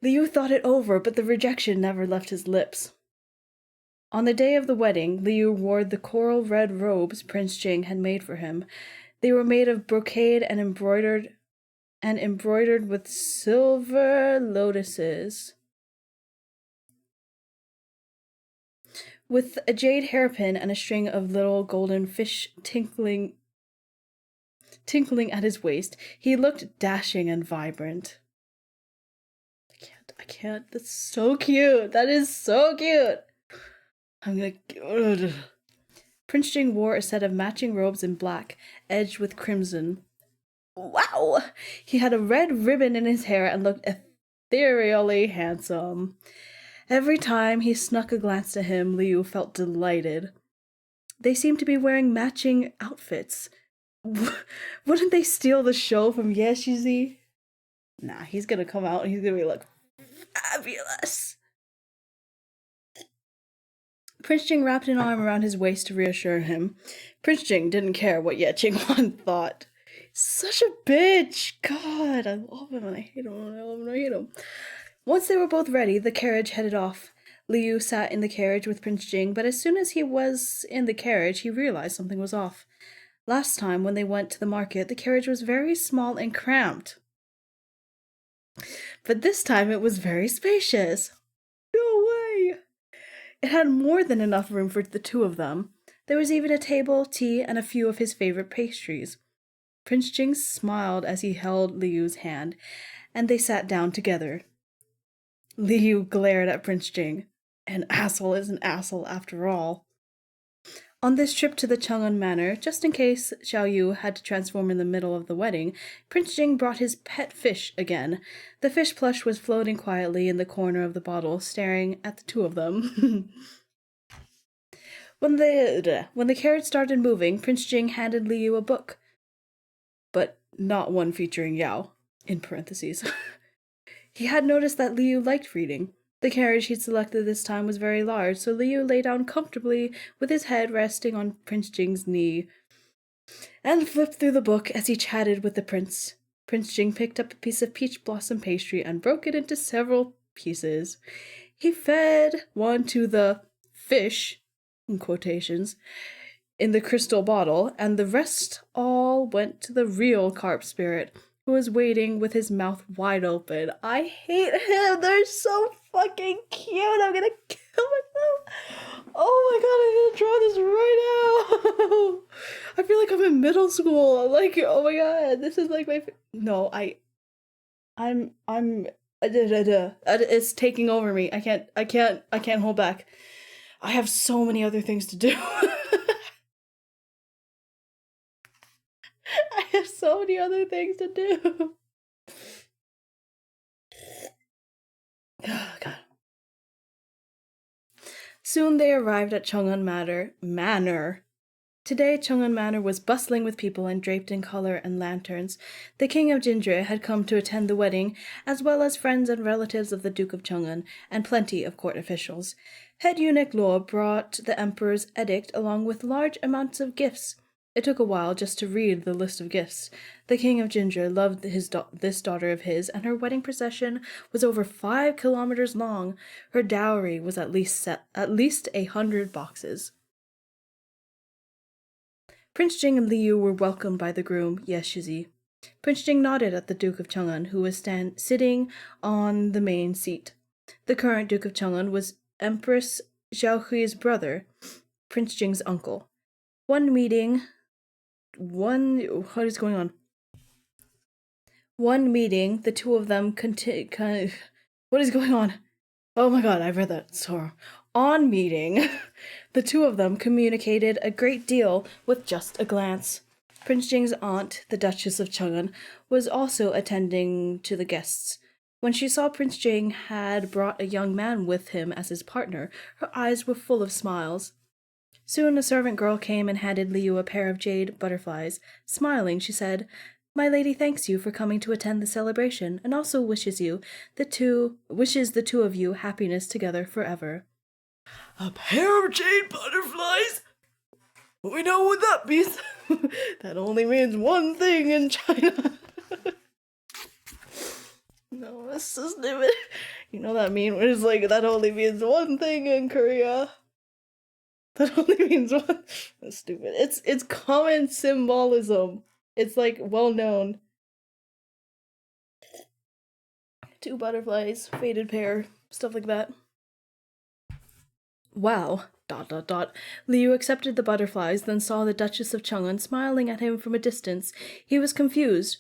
Liu thought it over, but the rejection never left his lips. On the day of the wedding, Liu wore the coral red robes Prince Jing had made for him. They were made of brocade and embroidered with silver lotuses. With a jade hairpin and a string of little golden fish tinkling at his waist, he looked dashing and vibrant. I can't. That's so cute. That is so cute. Prince Jing wore a set of matching robes in black, edged with crimson. Wow! He had a red ribbon in his hair and looked ethereally handsome. Every time he snuck a glance to him, Liu felt delighted. They seemed to be wearing matching outfits. Wouldn't they steal the show from Yeshizi? Nah, he's gonna come out and he's gonna be like, fabulous! Prince Jing wrapped an arm around his waist to reassure him. Prince Jing didn't care what Ye Qinghuan thought. Such a bitch! God, I love him and I hate him. Once they were both ready, the carriage headed off. Liu sat in the carriage with Prince Jing, but as soon as he was in the carriage, he realized something was off. Last time, when they went to the market, the carriage was very small and cramped. But this time it was very spacious. No way! It had more than enough room for the two of them. There was even a table, tea, and a few of his favorite pastries. Prince Jing smiled as he held Liu's hand, and they sat down together. Liu glared at Prince Jing. An asshole is an asshole after all. On this trip to the Chang'an Manor, just in case Xiao Yu had to transform in the middle of the wedding, Prince Jing brought his pet fish again. The fish plush was floating quietly in the corner of the bottle, staring at the two of them. When the carriage started moving, Prince Jing handed Liu a book. But not one featuring Yao, in parentheses. He had noticed that Liu liked reading. The carriage he'd selected this time was very large, so Liu lay down comfortably with his head resting on Prince Jing's knee and flipped through the book as he chatted with the prince. Prince Jing picked up a piece of peach blossom pastry and broke it into several pieces. He fed one to the fish, in quotations, in the crystal bottle, and the rest all went to the real carp spirit, who was waiting with his mouth wide open. I hate him. They're so fucking cute. I'm gonna kill myself. Oh my god, I'm gonna draw this right now. I feel like I'm in middle school. Like, oh my god, this is like my. No, I'm. It's taking over me. I can't hold back. I have so many other things to do. I have so many other things to do. Oh, God. Soon they arrived at Chang'an Manor. Today, Chang'an Manor was bustling with people and draped in color and lanterns. The King of Jindre had come to attend the wedding, as well as friends and relatives of the Duke of Chang'an, and plenty of court officials. Head eunuch Luo brought the emperor's edict along with large amounts of gifts. It took a while just to read the list of gifts. The king of Ginger loved this daughter of his, and her wedding procession was over 5 kilometers long. Her dowry was at least 100 boxes. Prince Jing and Liu were welcomed by the groom, Ye Shizi. Prince Jing nodded at the Duke of Chang'an, who was sitting on the main seat. The current Duke of Chang'an was Empress Xiaohui's brother, Prince Jing's uncle. What is going on? One meeting, the two of them what is going on? Oh my god, I read that. So, on meeting, the two of them communicated a great deal with just a glance. Prince Jing's aunt, the Duchess of Chang'an, was also attending to the guests. When she saw Prince Jing had brought a young man with him as his partner, her eyes were full of smiles. Soon a servant girl came and handed Liu a pair of jade butterflies. Smiling, she said, "My lady thanks you for coming to attend the celebration, and also wishes the two of you happiness together forever." A pair of jade butterflies? We know what that means. That only means one thing in China. No, that's so stupid. You know that meme where it's like, that only means one thing in Korea. That only means one. That's stupid. It's common symbolism. It's like well known. Two butterflies, faded pair, stuff like that. Wow. ... Liu accepted the butterflies, then saw the Duchess of Chang'an smiling at him from a distance. He was confused.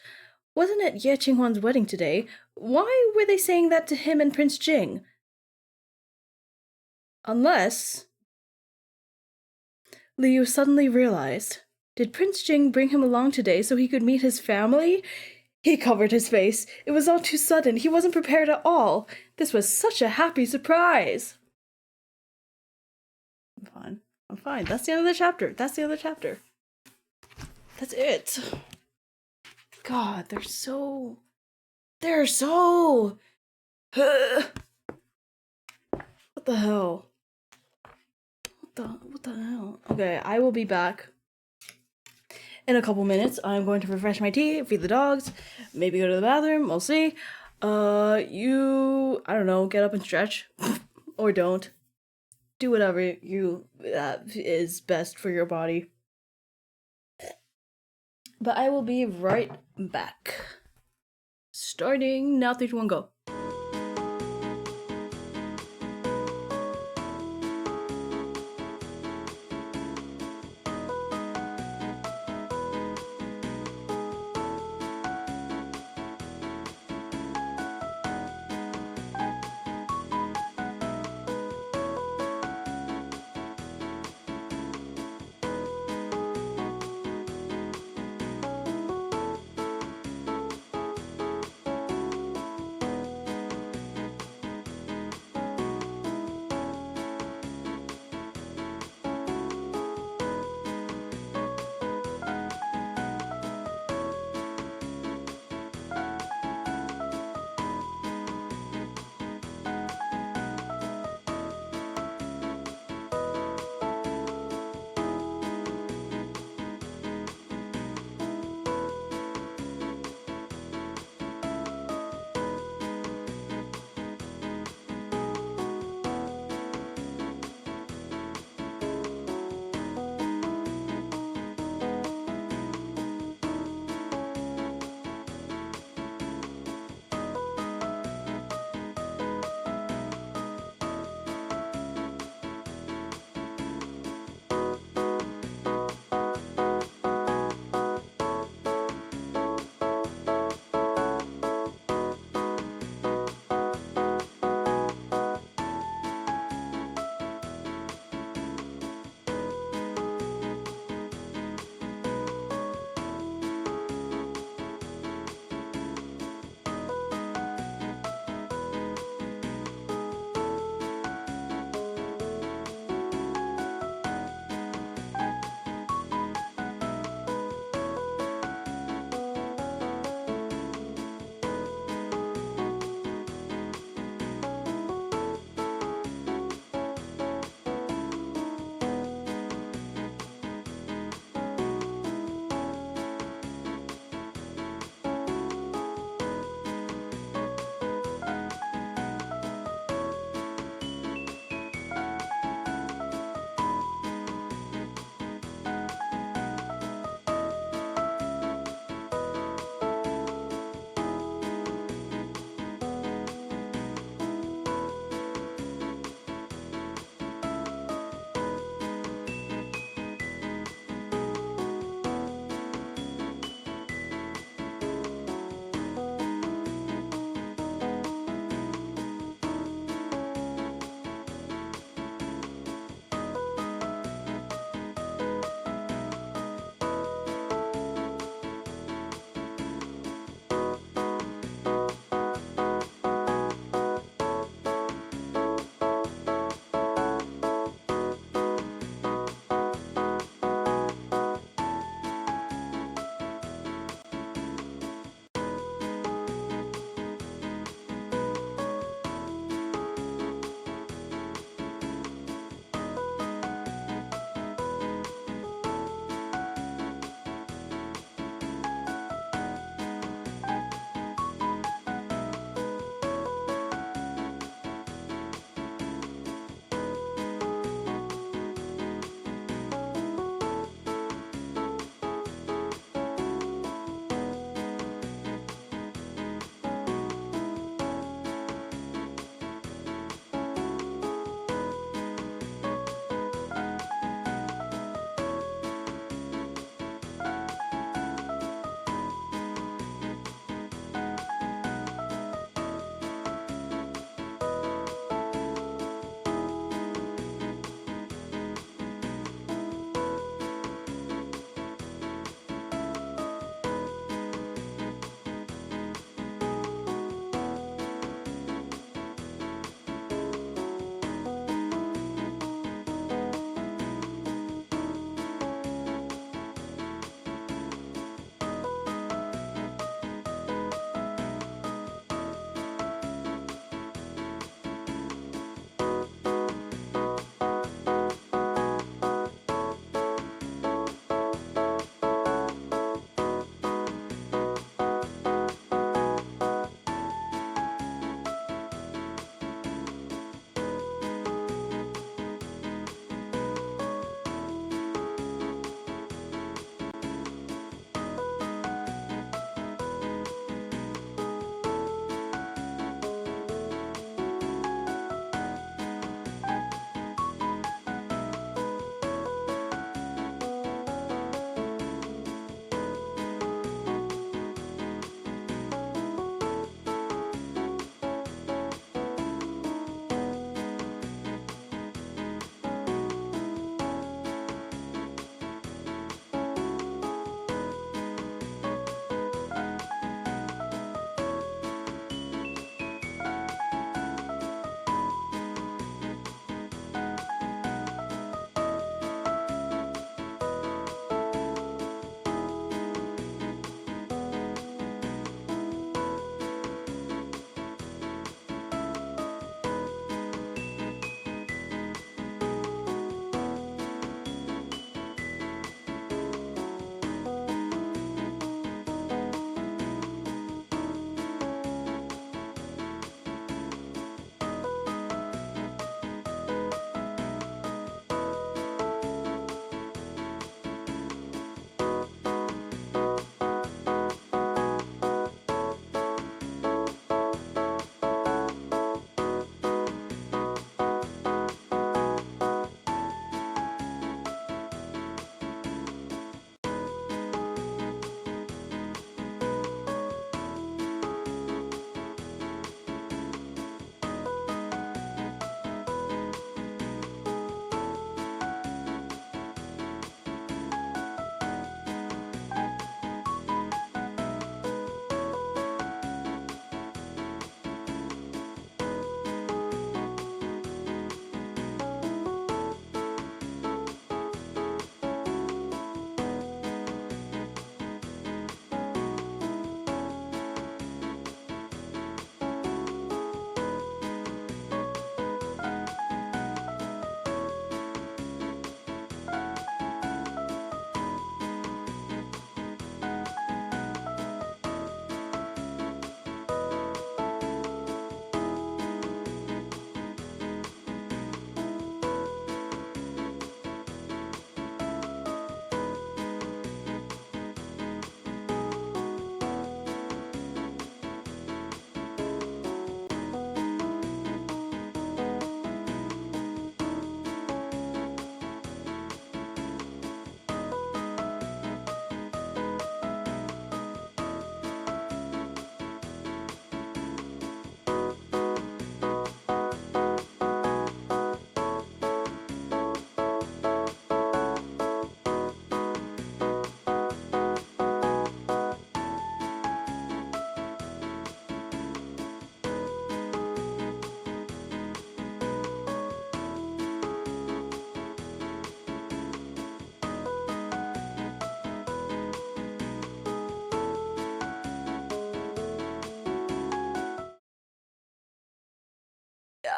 Wasn't it Ye Qinghuan's wedding today? Why were they saying that to him and Prince Jing? Unless... Liu suddenly realized. Did Prince Jing bring him along today so he could meet his family? He covered his face. It was all too sudden. He wasn't prepared at all. This was such a happy surprise. I'm fine. That's the end of the chapter. That's it. God, they're so... What the hell? What the hell? Okay, I will be back in a couple minutes. I'm going to refresh my tea, feed the dogs, maybe go to the bathroom. We'll see. I don't know, get up and stretch. Or don't. Do whatever is best for your body. But I will be right back. Starting now, 3, 2, 1, go.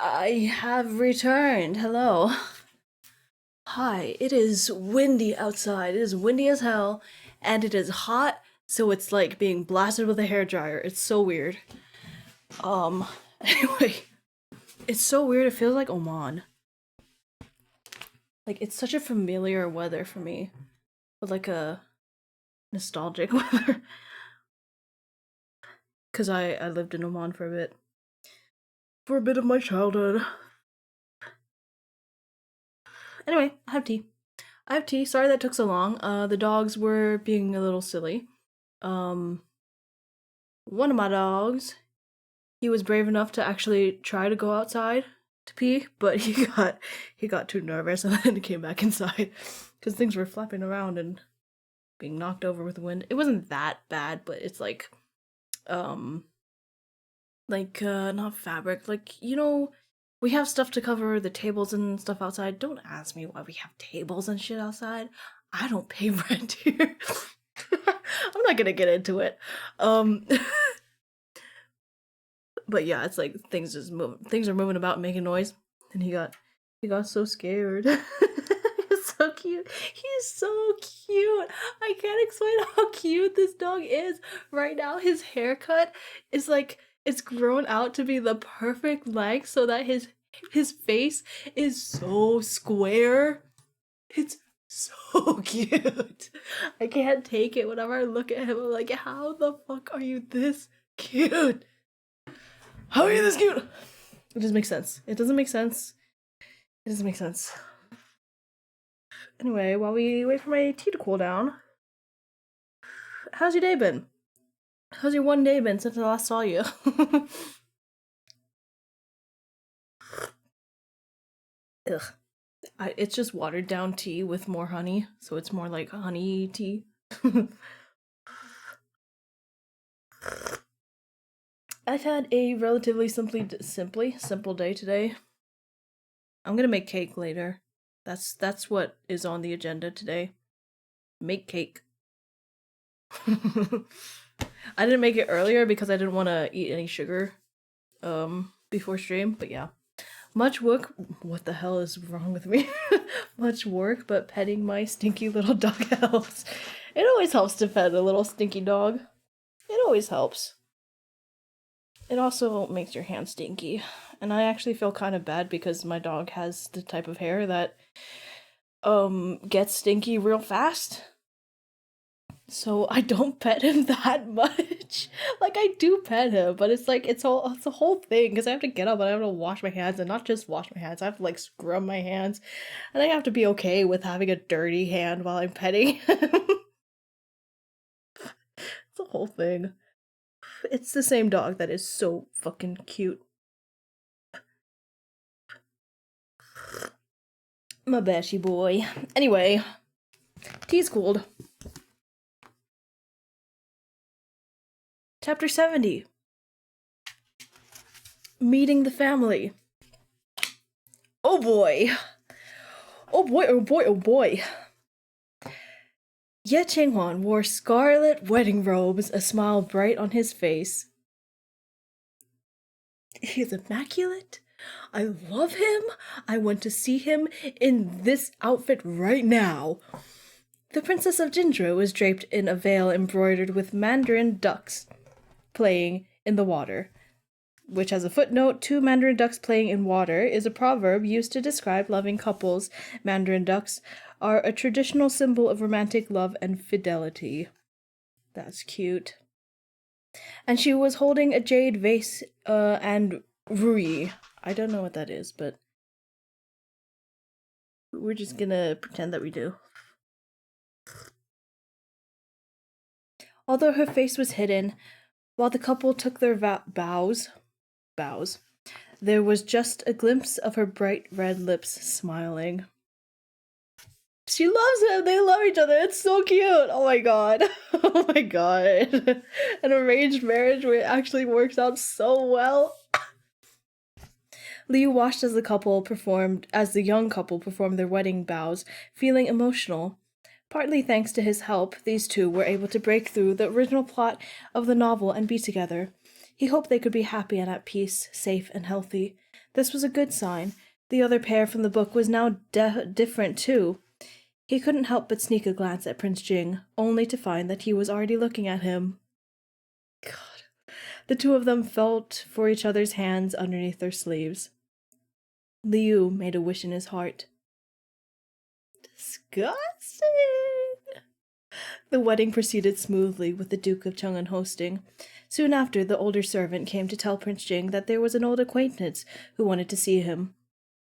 I have returned. Hello. Hi, it is windy outside. It is windy as hell, and it is hot, so it's like being blasted with a hairdryer. It's so weird. Anyway, it's so weird. It feels like Oman. Like, it's such a familiar weather for me, but like a nostalgic weather. Because I lived in Oman for a bit. For a bit of my childhood. Anyway, I have tea. I have tea. Sorry that took so long. The dogs were being a little silly. One of my dogs, he was brave enough to actually try to go outside to pee, but he got too nervous and then came back inside because things were flapping around and being knocked over with the wind. It wasn't that bad, but it's like not fabric, like, you know, we have stuff to cover the tables and stuff outside. Don't ask me why we have tables and shit outside. I don't pay rent here. I'm not gonna get into it. But yeah, it's like things are moving about, making noise, and he got so scared. He's so cute. He's so cute. I can't explain how cute this dog is. Right now, his haircut is like, it's grown out to be the perfect length so that his face is so square. It's so cute. I can't take it. Whenever I look at him, I'm like, how the fuck are you this cute? How are you this cute? It doesn't make sense. It doesn't make sense. It doesn't make sense. Anyway, while we wait for my tea to cool down, how's your day been? How's your one day been since I last saw you? Ugh. It's just watered down tea with more honey, so it's more like honey tea. I've had a relatively simple day today. I'm gonna make cake later. That's what is on the agenda today. Make cake. I didn't make it earlier because I didn't want to eat any sugar before stream, but yeah. Much work. What the hell is wrong with me? Much work, but petting my stinky little dog helps. It always helps to pet a little stinky dog. It always helps. It also makes your hands stinky. And I actually feel kind of bad because my dog has the type of hair that gets stinky real fast. So I don't pet him that much. Like, I do pet him, but it's like it's a whole thing because I have to get up and I have to wash my hands, and not just wash my hands. I have to like scrub my hands, and I have to be okay with having a dirty hand while I'm petting him. It's a whole thing. It's the same dog that is so fucking cute. My bashy boy. Anyway, tea's cooled. Chapter 70. Meeting the family. Oh boy. Oh boy, oh boy, oh boy. Ye Chenghuan wore scarlet wedding robes, a smile bright on his face. He is immaculate. I love him. I want to see him in this outfit right now. The Princess of Jinzhou was draped in a veil embroidered with mandarin ducks playing in the water, which has a footnote. 2 mandarin ducks playing in water is a proverb used to describe loving couples. Mandarin ducks are a traditional symbol of romantic love and fidelity. That's cute. And she was holding a jade vase and rui. I don't know what that is, but we're just gonna pretend that we do. Although her face was hidden, while the couple took their bows, there was just a glimpse of her bright red lips smiling. She loves him! They love each other! It's so cute! Oh my god. Oh my god. An arranged marriage where it actually works out so well. Liu watched as the young couple performed their wedding vows, feeling emotional. Partly thanks to his help, these two were able to break through the original plot of the novel and be together. He hoped they could be happy and at peace, safe and healthy. This was a good sign. The other pair from the book was now different too. He couldn't help but sneak a glance at Prince Jing, only to find that he was already looking at him. God. The two of them felt for each other's hands underneath their sleeves. Liu made a wish in his heart. Disgusting! The wedding proceeded smoothly, with the Duke of Chang'an hosting. Soon after, the older servant came to tell Prince Jing that there was an old acquaintance who wanted to see him.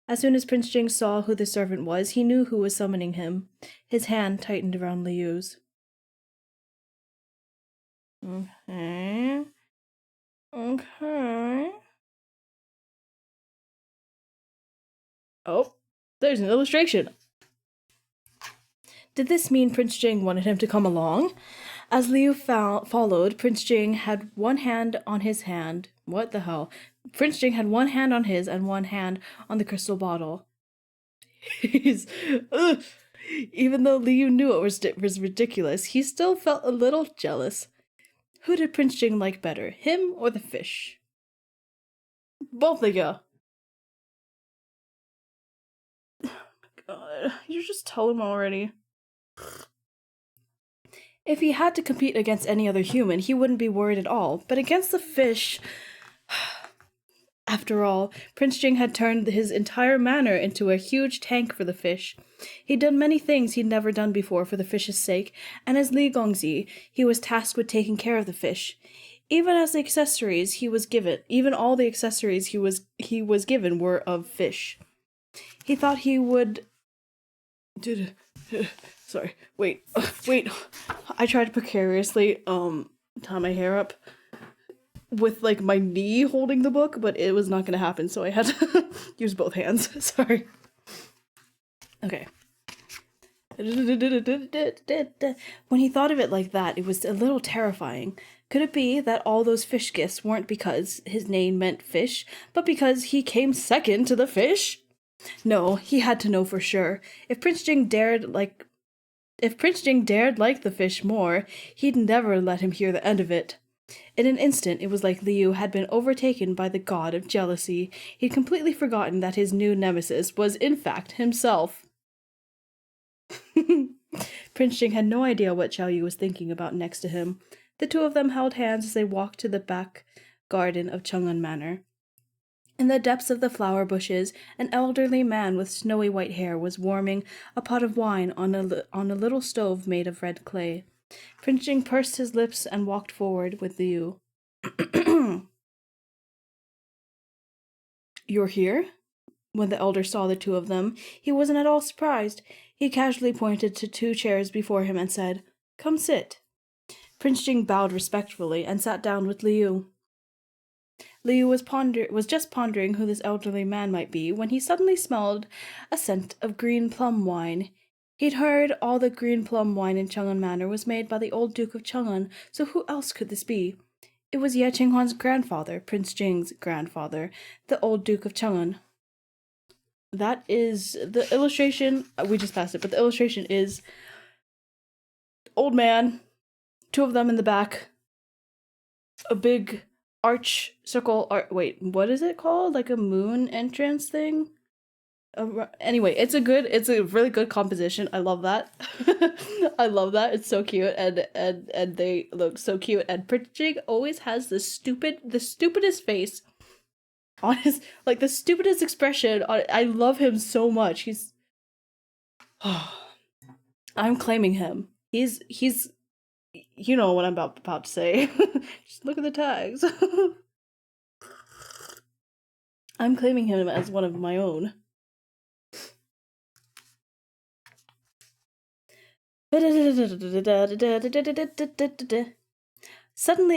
As soon as Prince Jing saw who the servant was, he knew who was summoning him. His hand tightened around Liu's. Okay. Oh, there's an illustration. Did this mean Prince Jing wanted him to come along? As Liu followed, Prince Jing had one hand on his hand. What the hell? Prince Jing had one hand on his and one hand on the crystal bottle. Even though Liu knew it was ridiculous, he still felt a little jealous. Who did Prince Jing like better, him or the fish? Both of you. God, you just told him already. If he had to compete against any other human, he wouldn't be worried at all, but against the fish... After all, Prince Jing had turned his entire manor into a huge tank for the fish. He'd done many things he'd never done before for the fish's sake, and as Li Gongzi, he was tasked with taking care of the fish. Even all the accessories he was given were of fish. He thought he would... Sorry, wait. I tried precariously, tie my hair up with, like, my knee holding the book, but it was not going to happen, so I had to use both hands. Sorry. Okay. When he thought of it like that, it was a little terrifying. Could it be that all those fish gifts weren't because his name meant fish, but because he came second to the fish? No, he had to know for sure. If Prince Jing dared like the fish more, he'd never let him hear the end of it. In an instant, it was like Liu had been overtaken by the god of jealousy. He'd completely forgotten that his new nemesis was, in fact, himself. Prince Jing had no idea what Xiao Yu was thinking about next to him. The two of them held hands as they walked to the back garden of Chang'an Manor. In the depths of the flower bushes, an elderly man with snowy white hair was warming a pot of wine on a little stove made of red clay. Prince Jing pursed his lips and walked forward with Liu. You're here? When the elder saw the two of them, he wasn't at all surprised. He casually pointed to two chairs before him and said, "Come sit." Prince Jing bowed respectfully and sat down with Liu. Liu was just pondering who this elderly man might be when he suddenly smelled a scent of green plum wine. He'd heard all the green plum wine in Chang'an Manor was made by the old Duke of Chang'an, so who else could this be? It was Ye Qinghuan's grandfather, Prince Jing's grandfather, the old Duke of Chang'an. That is the illustration. We just passed it, but the illustration is old man, two of them in the back, a big arch circle. Wait, what is it called? Like a moon entrance thing? Anyway, it's a really good composition. I love that. I love that. It's so cute, and they look so cute. And Prince Jing always has the stupidest face on his, like, the stupidest expression on. I love him so much. He's I'm claiming him. He's you know what I'm about to say. Just look at the tags. I'm claiming him as one of my own. Suddenly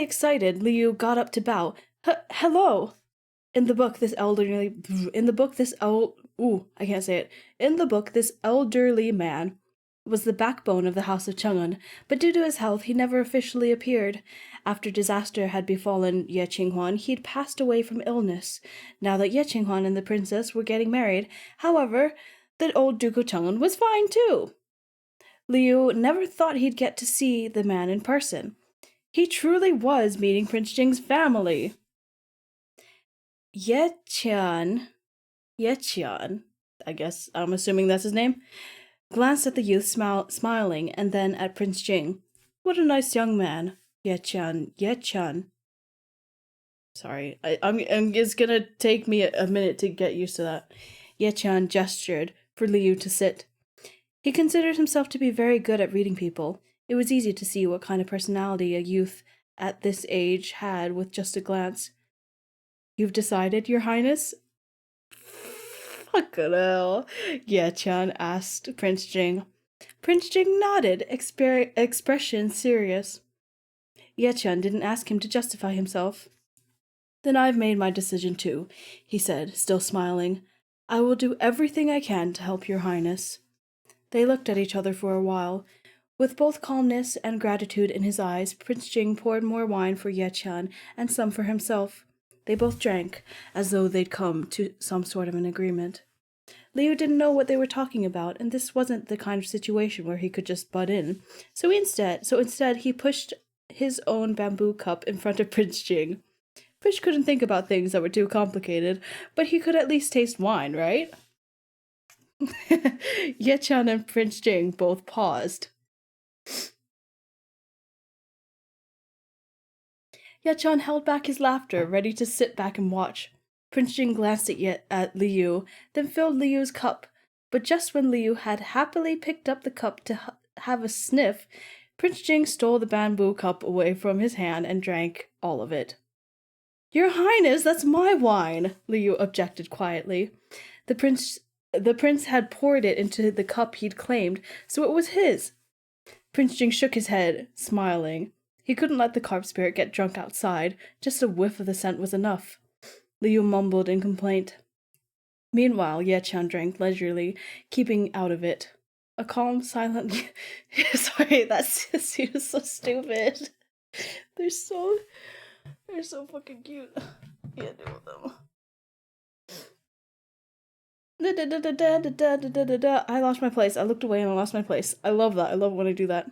excited, Liu got up to bow. Hello. In the book, this elderly man was the backbone of the House of Chang'an, but due to his health, he never officially appeared. After disaster had befallen Ye Qinghuan, he'd passed away from illness. Now that Ye Qinghuan and the princess were getting married, however, the old Duke of Chang'an was fine too. Liu never thought he'd get to see the man in person. He truly was meeting Prince Jing's family. Ye Qian Yechian, I guess I'm assuming that's his name, glanced at the youth smiling and then at Prince Jing. What a nice young man. Yechan. Sorry, it's gonna take me a minute to get used to that. Yechan gestured for Liu to sit. He considered himself to be very good at reading people. It was easy to see what kind of personality a youth at this age had with just a glance. You've decided, Your Highness? Fucking hell. Yechan asked Prince Jing. Prince Jing nodded, expression serious. Yechan didn't ask him to justify himself. Then I've made my decision too, he said, still smiling. I will do everything I can to help Your Highness. They looked at each other for a while. With both calmness and gratitude in his eyes, Prince Jing poured more wine for Yechan and some for himself. They both drank, as though they'd come to some sort of an agreement. Liu didn't know what they were talking about, and this wasn't the kind of situation where he could just butt in. So instead, he pushed his own bamboo cup in front of Prince Jing. Fish couldn't think about things that were too complicated, but he could at least taste wine, right? Yechan and Prince Jing both paused. Yechan held back his laughter, ready to sit back and watch. Prince Jing glanced at Liu, then filled Liu's cup. But just when Liu had happily picked up the cup to have a sniff, Prince Jing stole the bamboo cup away from his hand and drank all of it. Your Highness, that's my wine, Liu objected quietly. The prince had poured it into the cup he'd claimed, so it was his. Prince Jing shook his head, smiling. He couldn't let the carp spirit get drunk outside. Just a whiff of the scent was enough. Liu mumbled in complaint. Meanwhile, Yechan drank leisurely, keeping out of it. A calm, silent... Sorry, that scene is so stupid. They're so fucking cute. Yeah, deal with them. I lost my place. I looked away and I lost my place. I love that. I love when I do that.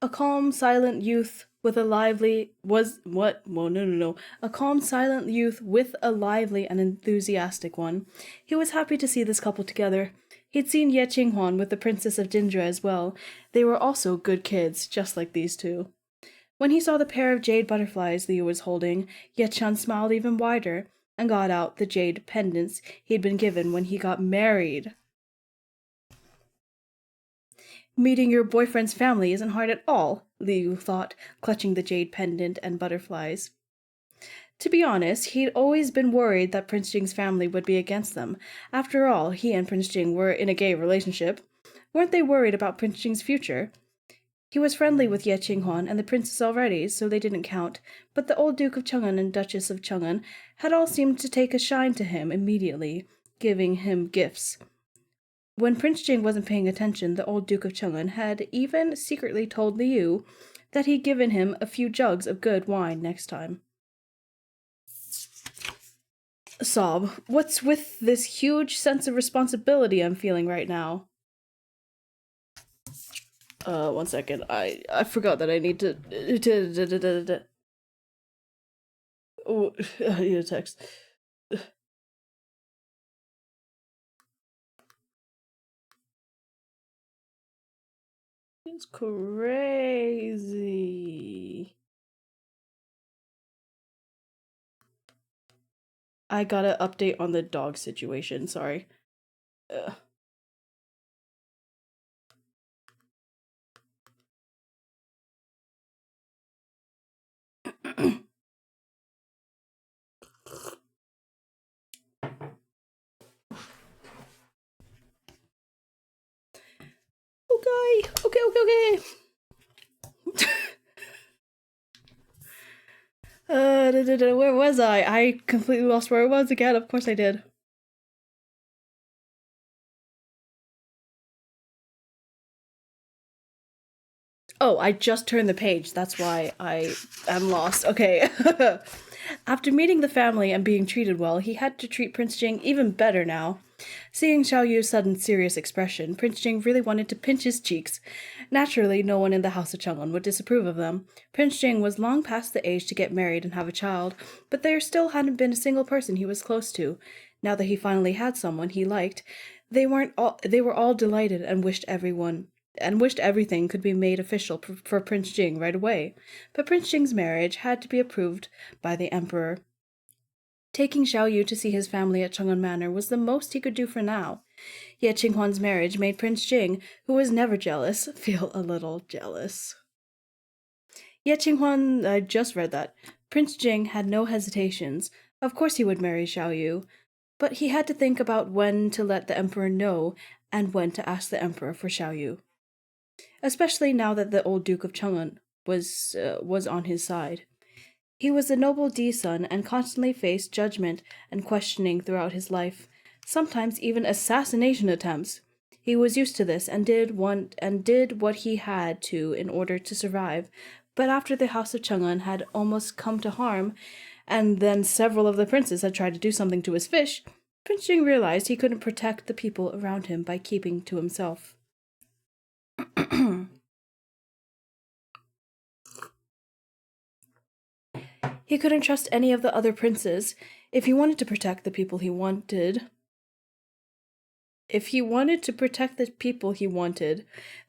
A calm, silent youth with a lively A calm, silent youth with a lively and enthusiastic one. He was happy to see this couple together. He'd seen Ye Qinghuan with the Princess of Jinzha as well. They were also good kids, just like these two. When he saw the pair of jade butterflies Liu was holding, Yechan smiled even wider and got out the jade pendants he'd been given when he got married. Meeting your boyfriend's family isn't hard at all, Liu thought, clutching the jade pendant and butterflies. To be honest, he'd always been worried that Prince Jing's family would be against them. After all, he and Prince Jing were in a gay relationship. Weren't they worried about Prince Jing's future? He was friendly with Ye Qinghuan and the princess already, so they didn't count, but the old Duke of Chang'an and Duchess of Chang'an had all seemed to take a shine to him immediately, giving him gifts. When Prince Jing wasn't paying attention, the old Duke of Chang'an had even secretly told Liu that he'd given him a few jugs of good wine next time. Sob, what's with this huge sense of responsibility I'm feeling right now? 1 second. I forgot that I need to... Oh, I need a text. It's crazy. I got an update on the dog situation, sorry. Okay. Where was I? I completely lost where I was again. Of course I did. Oh, I just turned the page. That's why I am lost. Okay. After meeting the family and being treated well, he had to treat Prince Jing even better now. Seeing Xiao Yu's sudden serious expression, Prince Jing really wanted to pinch his cheeks. Naturally, no one in the house of Chang'an would disapprove of them. Prince Jing was long past the age to get married and have a child, but there still hadn't been a single person he was close to. Now that he finally had someone he liked, they were all delighted and wished everything could be made official for Prince Jing right away. But Prince Jing's marriage had to be approved by the emperor. Taking Xiao Yu to see his family at Chang'an Manor was the most he could do for now. Yet Qinghuan's marriage made Prince Jing, who was never jealous, feel a little jealous. Yet Qinghuan, I just read that. Prince Jing had no hesitations. Of course he would marry Xiao Yu. But he had to think about when to let the emperor know and when to ask the emperor for Xiao Yu. Especially now that the old Duke of Chang'an was on his side. He was the noble D son and constantly faced judgment and questioning throughout his life, sometimes even assassination attempts. He was used to this and did what he had to in order to survive. But after the House of Chang'an had almost come to harm, and then several of the princes had tried to do something to his fish, Prince Jing realized he couldn't protect the people around him by keeping to himself. He couldn't trust any of the other princes. If he wanted to protect the people he wanted,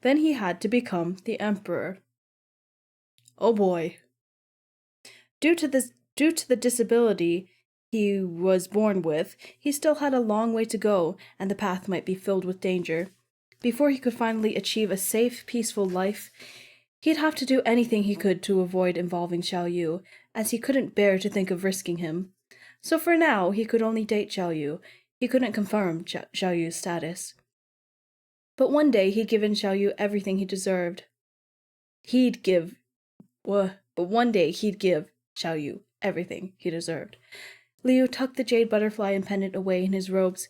then he had to become the emperor. Oh boy. Due to the disability he was born with, he still had a long way to go, and the path might be filled with danger. Before he could finally achieve a safe, peaceful life, he'd have to do anything he could to avoid involving Xiao Yu, as he couldn't bear to think of risking him. So for now, he could only date Xiao Yu. He couldn't confirm Xiao Yu's status. But one day he'd given Xiao Yu everything he deserved. But one day he'd give Xiao Yu everything he deserved. Liu tucked the jade butterfly and pendant away in his robes.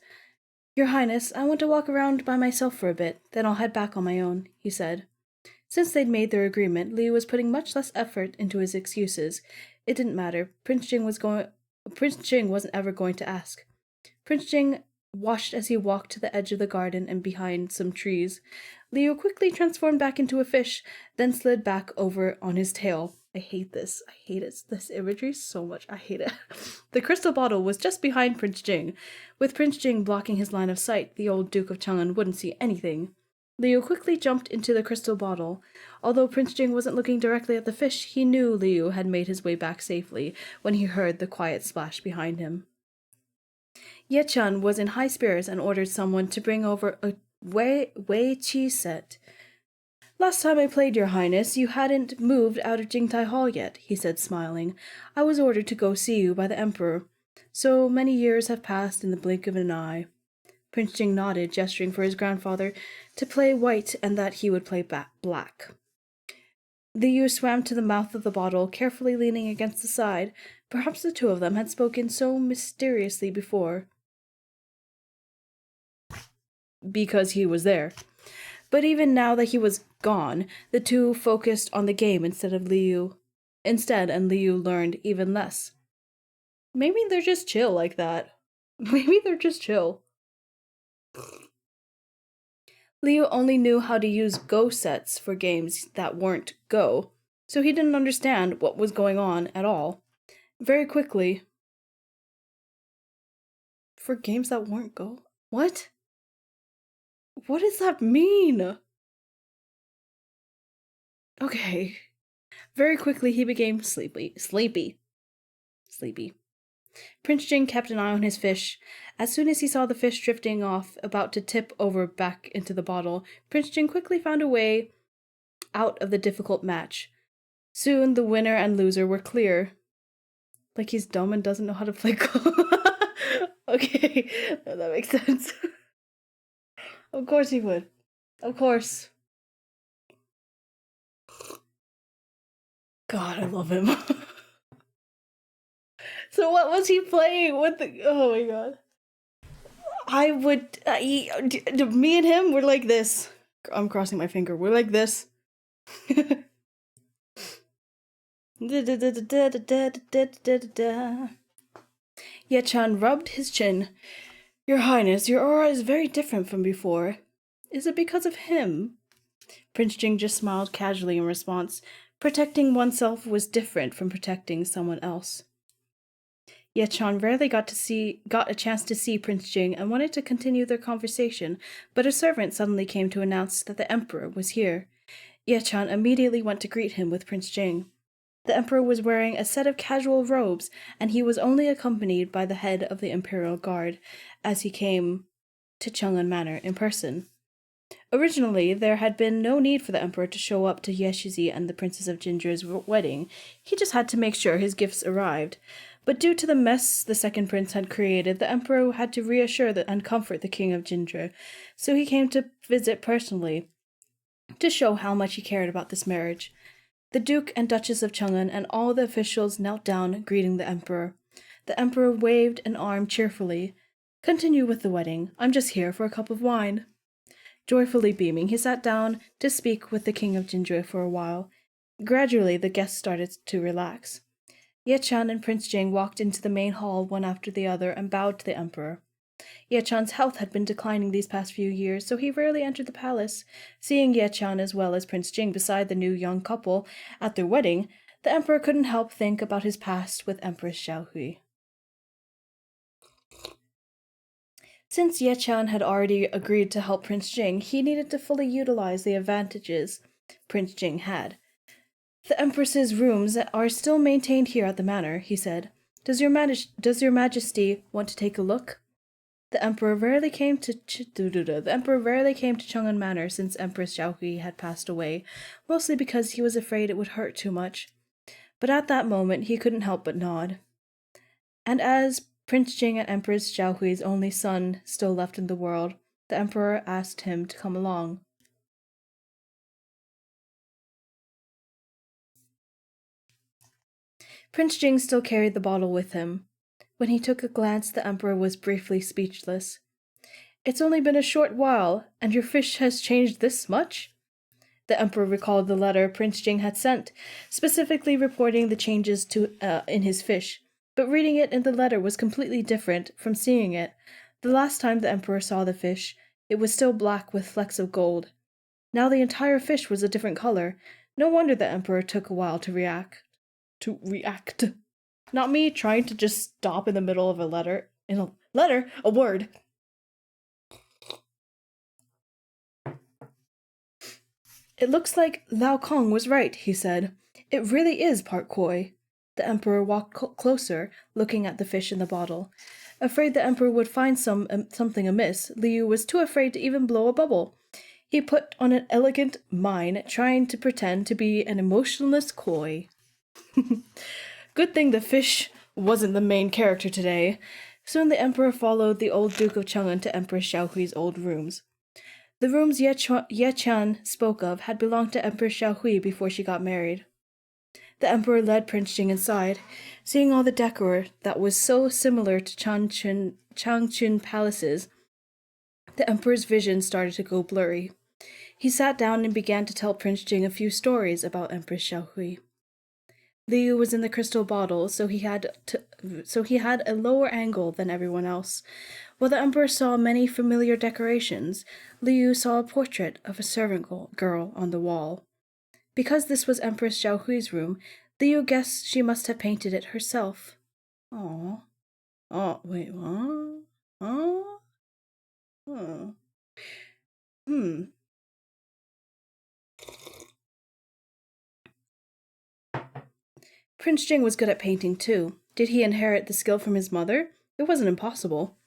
"Your Highness, I want to walk around by myself for a bit, then I'll head back on my own," he said. Since they'd made their agreement, Liu was putting much less effort into his excuses. It didn't matter. Prince Jing wasn't ever going to ask. Prince Jing watched as he walked to the edge of the garden and behind some trees. Liu quickly transformed back into a fish, then slid back over on his tail. I hate this. I hate it. This imagery so much. I hate it. The crystal bottle was just behind Prince Jing. With Prince Jing blocking his line of sight, the old Duke of Chang'an wouldn't see anything. Liu quickly jumped into the crystal bottle. Although Prince Jing wasn't looking directly at the fish, he knew Liu had made his way back safely when he heard the quiet splash behind him. Ye Chun was in high spirits and ordered someone to bring over a Wei Qi set. "Last time I played, Your Highness, you hadn't moved out of Jingtai Hall yet," he said, smiling. "I was ordered to go see you by the Emperor. So many years have passed in the blink of an eye." Prince Jing nodded, gesturing for his grandfather to play white and that he would play black. Liu swam to the mouth of the bottle, carefully leaning against the side. Perhaps the two of them had spoken so mysteriously before, because he was there. But even now that he was gone, the two focused on the game and Liu learned even less. Maybe they're just chill like that. Maybe they're just chill. Liu only knew how to use Go sets for games that weren't Go, so he didn't understand what was going on at all. Very quickly, for games that weren't Go? What? What does that mean? Okay. Very quickly he became sleepy. Prince Jing kept an eye on his fish. As soon as he saw the fish drifting off, about to tip over back into the bottle, Prince Jing quickly found a way out of the difficult match. Soon the winner and loser were clear. Like he's dumb and doesn't know how to play Go. Okay, that makes sense. Of course he would. Of course. God, I love him. So what was he playing? Oh my god. I would, me and him, we're like this. I'm crossing my finger. We're like this. Ye-chan rubbed his chin. Your Highness, your aura is very different from before. Is it because of him? Prince Jing just smiled casually in response. Protecting oneself was different from protecting someone else. Ye-chan rarely got a chance to see Prince Jing and wanted to continue their conversation, but a servant suddenly came to announce that the Emperor was here. Ye-chan immediately went to greet him with Prince Jing. The Emperor was wearing a set of casual robes, and he was only accompanied by the head of the Imperial Guard, as he came to Chang'an Manor in person. Originally, there had been no need for the Emperor to show up to Yeshizi and the Princess of Jinju's wedding. He just had to make sure his gifts arrived. But due to the mess the second prince had created, the Emperor had to reassure and comfort the King of Jinju, so he came to visit personally to show how much he cared about this marriage. The Duke and Duchess of Chang'an and all the officials knelt down, greeting the Emperor. The Emperor waved an arm cheerfully. Continue with the wedding. I'm just here for a cup of wine. Joyfully beaming, he sat down to speak with the King of Jinju for a while. Gradually, the guests started to relax. Ye-chan and Prince Jing walked into the main hall one after the other and bowed to the Emperor. Ye-chan's health had been declining these past few years, so he rarely entered the palace. Seeing Ye-chan as well as Prince Jing beside the new young couple at their wedding, the Emperor couldn't help think about his past with Empress Xiaohui. Since Ye-chan had already agreed to help Prince Jing, he needed to fully utilize the advantages Prince Jing had. The Empress's rooms are still maintained here at the manor, he said. Does your Majesty want to take a look? The Emperor rarely came to Chang'an Manor since Empress Xiaohui had passed away, mostly because he was afraid it would hurt too much. But at that moment, he couldn't help but nod. And as Prince Jing and Empress Xiaohui's only son still left in the world, the Emperor asked him to come along. Prince Jing still carried the bottle with him. When he took a glance, the Emperor was briefly speechless. It's only been a short while, and your fish has changed this much? The Emperor recalled the letter Prince Jing had sent, specifically reporting the changes in his fish. But reading it in the letter was completely different from seeing it. The last time the Emperor saw the fish, it was still black with flecks of gold. Now the entire fish was a different color. No wonder the Emperor took a while to react. Not me trying to just stop in the middle of a letter. A word. It looks like Lao Kong was right, he said. It really is part koi. The Emperor walked closer, looking at the fish in the bottle. Afraid the Emperor would find something amiss, Liu was too afraid to even blow a bubble. He put on an elegant mine, trying to pretend to be an emotionless koi. Good thing the fish wasn't the main character today. Soon the Emperor followed the old Duke of Chang'an to Empress Xiaohui's old rooms. The rooms Ye-chan spoke of had belonged to Empress Xiaohui before she got married. The Emperor led Prince Jing inside, seeing all the decor that was so similar to Changchun palaces. The Emperor's vision started to go blurry. He sat down and began to tell Prince Jing a few stories about Empress Xiaohui. Liu was in the crystal bottle, so he had a lower angle than everyone else. While the Emperor saw many familiar decorations, Liu saw a portrait of a servant girl on the wall. Because this was Empress Xiaohui's room, Liu guessed she must have painted it herself. Aww. Oh, wait, what? Oh? Oh. Prince Jing was good at painting too. Did he inherit the skill from his mother? It wasn't impossible.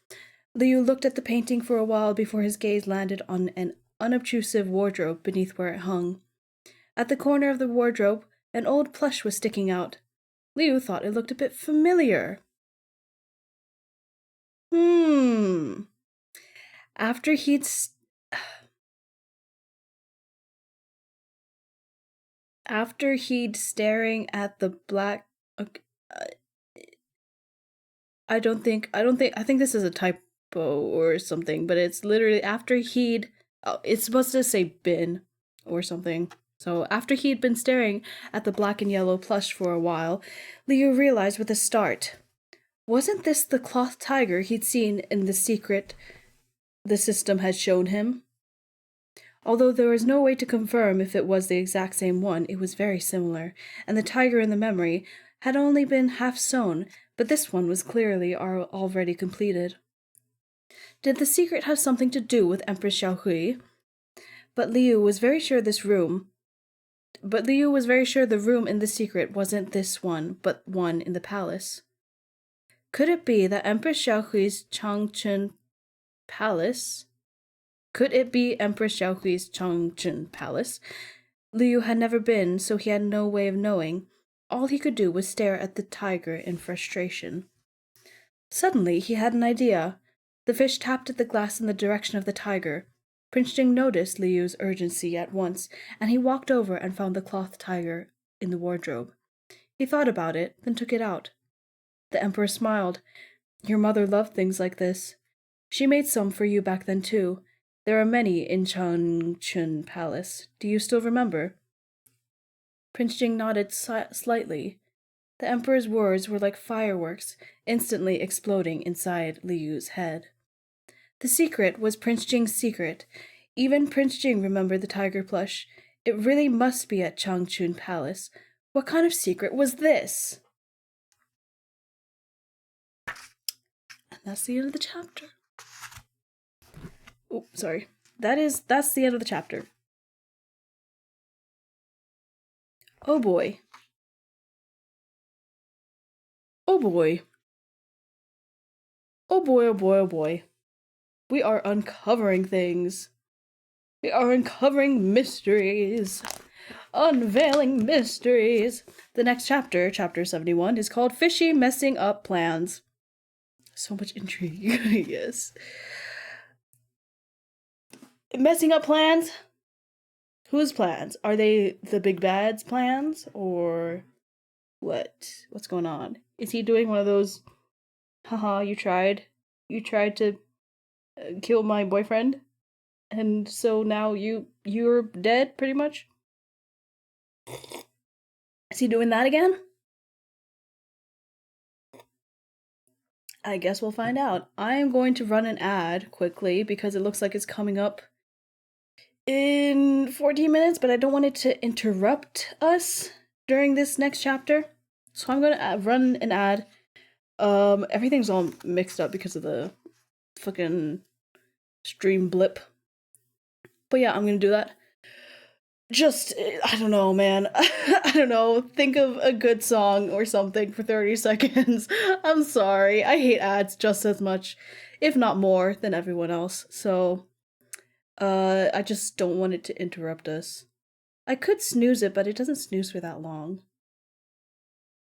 Liu looked at the painting for a while before his gaze landed on an unobtrusive wardrobe beneath where it hung. At the corner of the wardrobe, an old plush was sticking out. Liu thought it looked a bit familiar. After he'd staring at the black. I think this is a typo or something, but it's literally after he'd. Oh, it's supposed to say bin or something. So after he had been staring at the black and yellow plush for a while, Liu realized with a start. Wasn't this the cloth tiger he'd seen in the secret the system had shown him? Although there was no way to confirm if it was the exact same one, it was very similar, and the tiger in the memory had only been half sewn, but this one was clearly already completed. Did the secret have something to do with Empress Xiaohui? But Liu was very sure the room in the secret wasn't this one, but one in the palace. Could it be that Empress Xiaohui's Changchun Palace? Liu had never been, so he had no way of knowing. All he could do was stare at the tiger in frustration. Suddenly, he had an idea. The fish tapped at the glass in the direction of the tiger. Prince Jing noticed Liu's urgency at once, and he walked over and found the cloth tiger in the wardrobe. He thought about it, then took it out. The emperor smiled. Your mother loved things like this. She made some for you back then, too. There are many in Changchun Palace. Do you still remember? Prince Jing nodded slightly. The emperor's words were like fireworks, instantly exploding inside Liu's head. The secret was Prince Jing's secret. Even Prince Jing remembered the tiger plush. It really must be at Changchun Palace. What kind of secret was this? And that's the end of the chapter. Oh, sorry. That's the end of the chapter. Oh boy. Oh boy. Oh boy, oh boy, oh boy. We are uncovering things. We are uncovering mysteries. Unveiling mysteries. The next chapter, chapter 71, is called Fishy Messing Up Plans. So much intrigue, yes. Messing up plans? Whose plans? Are they the big bad's plans? Or what? What's going on? Is he doing one of those, haha, you tried to kill my boyfriend? And so now you're dead, pretty much? Is he doing that again? I guess we'll find out. I am going to run an ad quickly because it looks like it's coming up in 14 minutes, but I don't want it to interrupt us during this next chapter. So I'm gonna run an ad. Everything's all mixed up because of the fucking stream blip. But yeah, I'm gonna do that. Just, I don't know, man. I don't know. Think of a good song or something for 30 seconds. I'm sorry. I hate ads just as much, if not more, than everyone else. So, I just don't want it to interrupt us. I could snooze it, but it doesn't snooze for that long.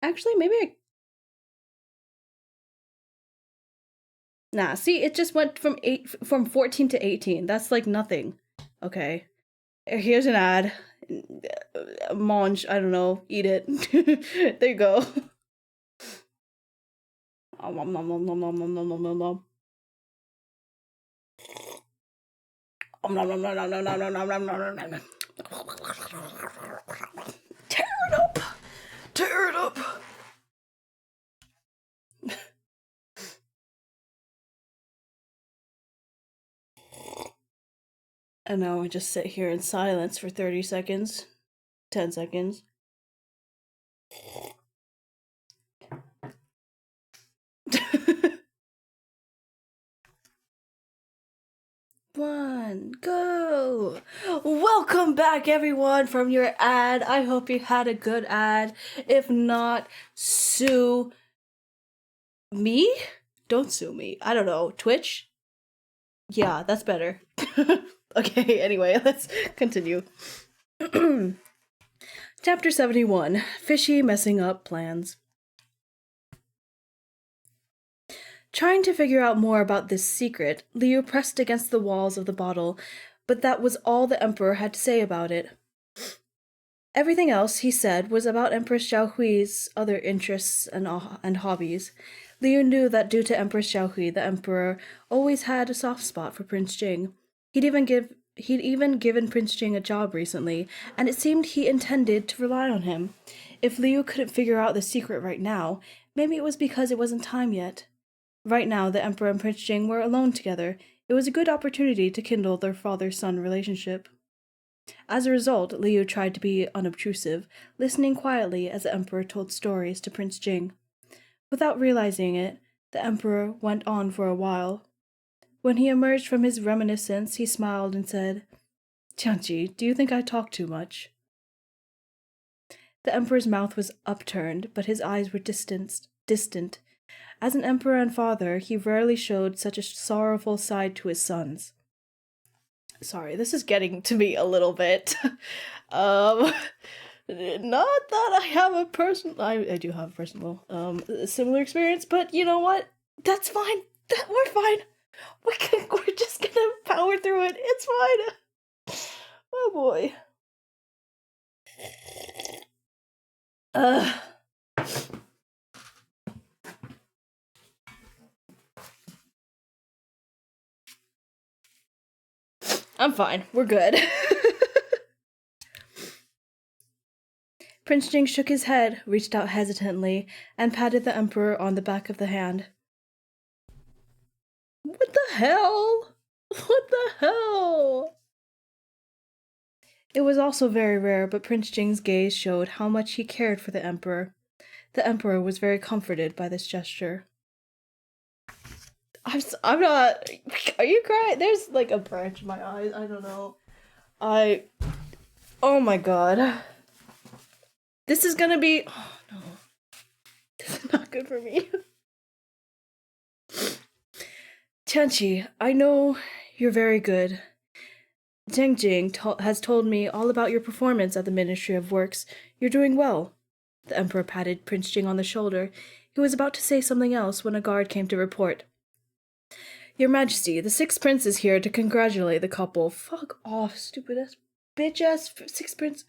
Actually, maybe Nah, see, it just went from 14 to 18. That's like nothing. Okay. Here's an ad. Mange, I don't know, eat it. There you go. Nom nom nom nom nom nom nom nom nom nom. Tear it up! Tear it up! And now I just sit here in silence for 30 seconds. 10 seconds. One, go! Welcome back, everyone, from your ad. I hope you had a good ad. If not, sue me? Don't sue me. I don't know. Twitch? Yeah, that's better. Okay, anyway, let's continue. Chapter 71, Fishy Messing Up Plans. Trying to figure out more about this secret, Liu pressed against the walls of the bottle, but that was all the Emperor had to say about it. Everything else he said was about Empress Xiaohui's other interests and hobbies. Liu knew that due to Empress Xiaohui, the Emperor always had a soft spot for Prince Jing. He'd even give He'd even given Prince Jing a job recently, and it seemed he intended to rely on him. If Liu couldn't figure out the secret right now, maybe it was because it wasn't time yet. Right now, the Emperor and Prince Jing were alone together. It was a good opportunity to kindle their father-son relationship. As a result, Liu tried to be unobtrusive, listening quietly as the Emperor told stories to Prince Jing. Without realizing it, the Emperor went on for a while. When he emerged from his reminiscence, he smiled and said, "Tianqi, do you think I talk too much?" The Emperor's mouth was upturned, but his eyes were distant. As an emperor and father, he rarely showed such a sorrowful side to his sons. Sorry, this is getting to me a little bit. Not that I have a I do have a personal, similar experience, but you know what? That's fine. We're fine. We're just gonna power through it. It's fine. Oh boy. I'm fine. We're good. Prince Jing shook his head, reached out hesitantly, and patted the Emperor on the back of the hand. What the hell? What the hell? It was also very rare, but Prince Jing's gaze showed how much he cared for the Emperor. The Emperor was very comforted by this gesture. I'm not. Are you crying? There's like a branch in my eyes. I don't know. Oh my god. This is gonna be. Oh no. This is not good for me. Tianqi, I know you're very good. Zheng Jing has told me all about your performance at the Ministry of Works. You're doing well. The Emperor patted Prince Jing on the shoulder. He was about to say something else when a guard came to report. Your Majesty, the Sixth Prince is here to congratulate the couple. Fuck off, stupid-ass, bitch-ass Sixth Prince.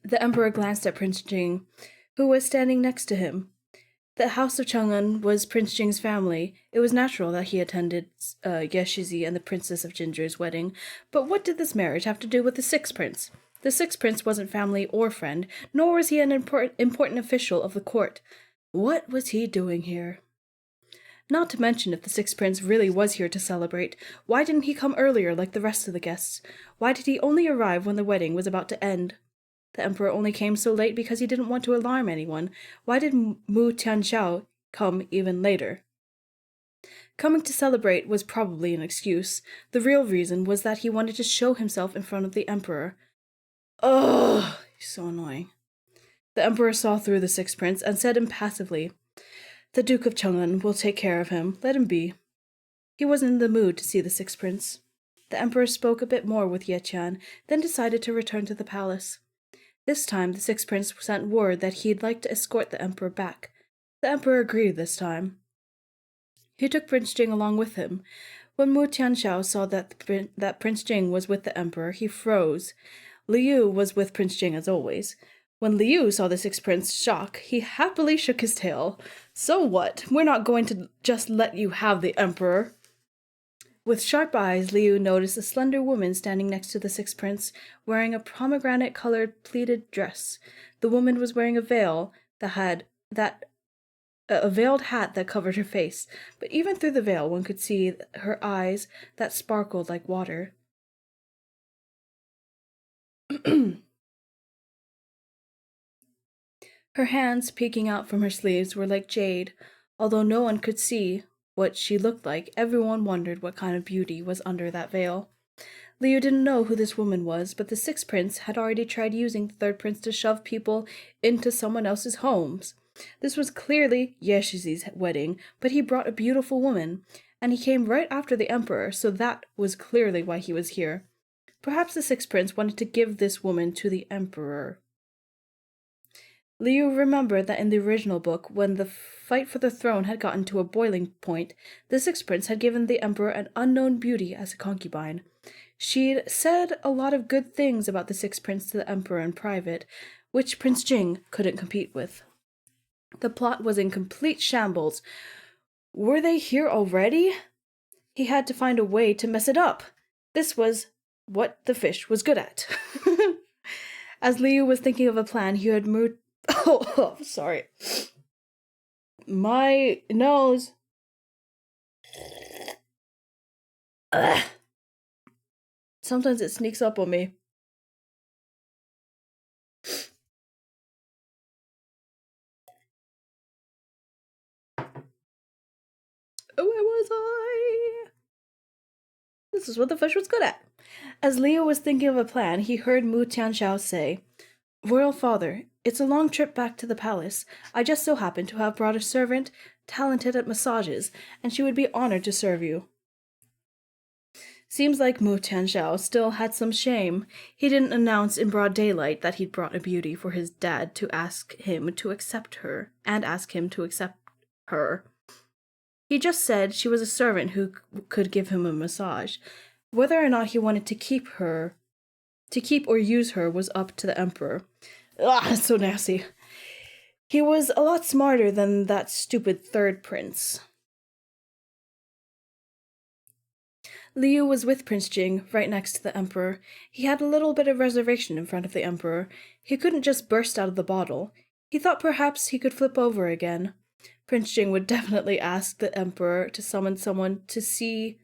The Emperor glanced at Prince Jing, who was standing next to him. The House of Chang'an was Prince Jing's family. It was natural that he attended Ye Shizi and the Princess of Jinzhi's wedding. But what did this marriage have to do with the Sixth Prince? The Sixth Prince wasn't family or friend, nor was he an important official of the court. What was he doing here? Not to mention, if the Sixth Prince really was here to celebrate, why didn't he come earlier like the rest of the guests? Why did he only arrive when the wedding was about to end? The Emperor only came so late because he didn't want to alarm anyone. Why did Mu Tianxiao come even later? Coming to celebrate was probably an excuse. The real reason was that he wanted to show himself in front of the Emperor. Ugh, he's so annoying. The Emperor saw through the Sixth Prince and said impassively, "The Duke of Chang'an will take care of him. Let him be." He wasn't in the mood to see the Sixth Prince. The Emperor spoke a bit more with Ye Qian, then decided to return to the palace. This time, the Sixth Prince sent word that he'd like to escort the Emperor back. The Emperor agreed this time. He took Prince Jing along with him. When Mu Tianxiao saw that Prince Jing was with the Emperor, he froze. Liu was with Prince Jing as always. When Liu saw the Sixth Prince's shock, he happily shook his tail. "So what? We're not going to just let you have the Emperor." With sharp eyes, Liu noticed a slender woman standing next to the Sixth Prince, wearing a pomegranate-colored pleated dress. The woman was wearing a veil a veiled hat that covered her face, but even through the veil one could see her eyes that sparkled like water. Her hands, peeking out from her sleeves, were like jade. Although no one could see what she looked like, everyone wondered what kind of beauty was under that veil. Liu didn't know who this woman was, but the Sixth Prince had already tried using the Third Prince to shove people into someone else's homes. This was clearly Ye Shizi's wedding, but he brought a beautiful woman, and he came right after the Emperor, so that was clearly why he was here. Perhaps the Sixth Prince wanted to give this woman to the Emperor. Liu remembered that in the original book, when the fight for the throne had gotten to a boiling point, the Sixth Prince had given the Emperor an unknown beauty as a concubine. She'd said a lot of good things about the Sixth Prince to the Emperor in private, which Prince Jing couldn't compete with. The plot was in complete shambles. Were they here already? he had to find a way to mess it up. This was what the fish was good at. As Liu was thinking of a plan, he had moved. Oh, sorry. My nose. Ugh. Sometimes it sneaks up on me. Where was I? This is what the fish was good at. As Leo was thinking of a plan, he heard Mu Tianxiao say, Royal Father, it's a long trip back to the palace. I just so happen to have brought a servant talented at massages, and she would be honored to serve you. Seems like Mu Tianxiao still had some shame. He didn't announce in broad daylight that he'd brought a beauty for his dad to ask him to accept her, and ask him to accept her. He just said she was a servant who could give him a massage. Whether or not he wanted to keep or use her was up to the emperor. Ugh, so nasty. He was a lot smarter than that stupid third prince. Liu was with Prince Jing, right next to the emperor. He had a little bit of reservation in front of the emperor. He couldn't just burst out of the bottle. He thought perhaps he could flip over again. Prince Jing would definitely ask the emperor to summon someone to see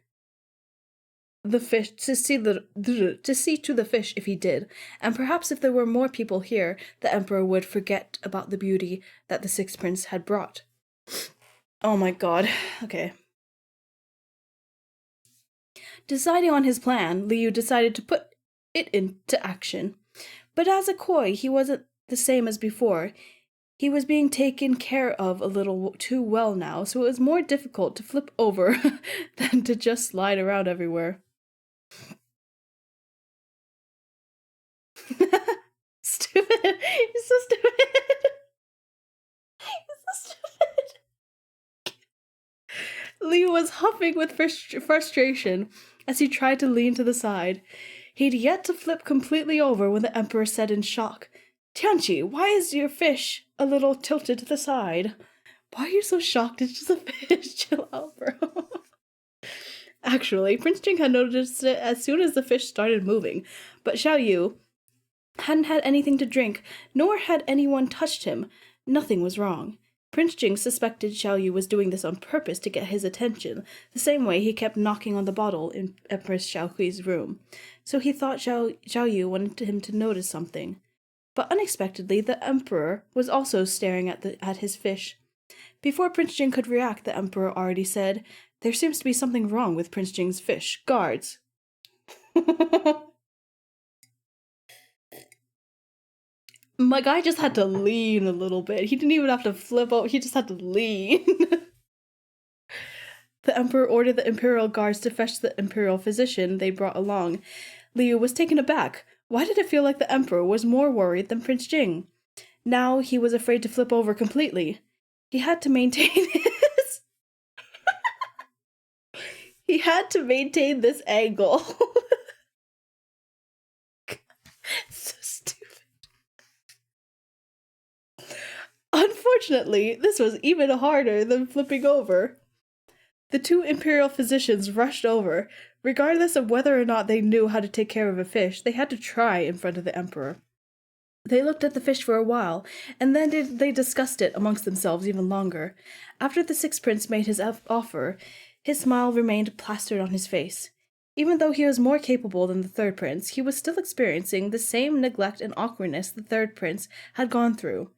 the fish, to see to the fish if he did, and perhaps if there were more people here, the emperor would forget about the beauty that the sixth prince had brought. Oh my god. Okay. Deciding on his plan, Liu decided to put it into action. But as a koi, he wasn't the same as before. He was being taken care of a little too well now, so it was more difficult to flip over than to just slide around everywhere. Stupid. You're so stupid. You're so stupid. Liu was huffing with frustration as he tried to lean to the side. He'd yet to flip completely over when the emperor said in shock, Tianqi, why is your fish a little tilted to the side? Why are you so shocked? It's just a fish. Chill out, bro. Actually, Prince Jing had noticed it as soon as the fish started moving, but Xiao Yu hadn't had anything to drink, nor had anyone touched him. Nothing was wrong. Prince Jing suspected Xiao Yu was doing this on purpose to get his attention, the same way he kept knocking on the bottle in Empress Xiao Hui's room. So he thought Xiao Yu wanted him to notice something. But unexpectedly, the emperor was also staring at his fish. Before Prince Jing could react, the emperor already said, There seems to be something wrong with Prince Jing's fish. Guards. My guy just had to lean a little bit. He didn't even have to flip out. He just had to lean. The emperor ordered the imperial guards to fetch the imperial physician they brought along. Liu was taken aback. Why did it feel like the emperor was more worried than Prince Jing? Now he was afraid to flip over completely. He had to maintain his... He had to maintain this angle. So stupid. Unfortunately, this was even harder than flipping over. The two imperial physicians rushed over. Regardless of whether or not they knew how to take care of a fish, they had to try in front of the emperor. They looked at the fish for a while, and then they discussed it amongst themselves even longer. After the sixth prince made his offer, his smile remained plastered on his face. Even though he was more capable than the third prince, he was still experiencing the same neglect and awkwardness the third prince had gone through.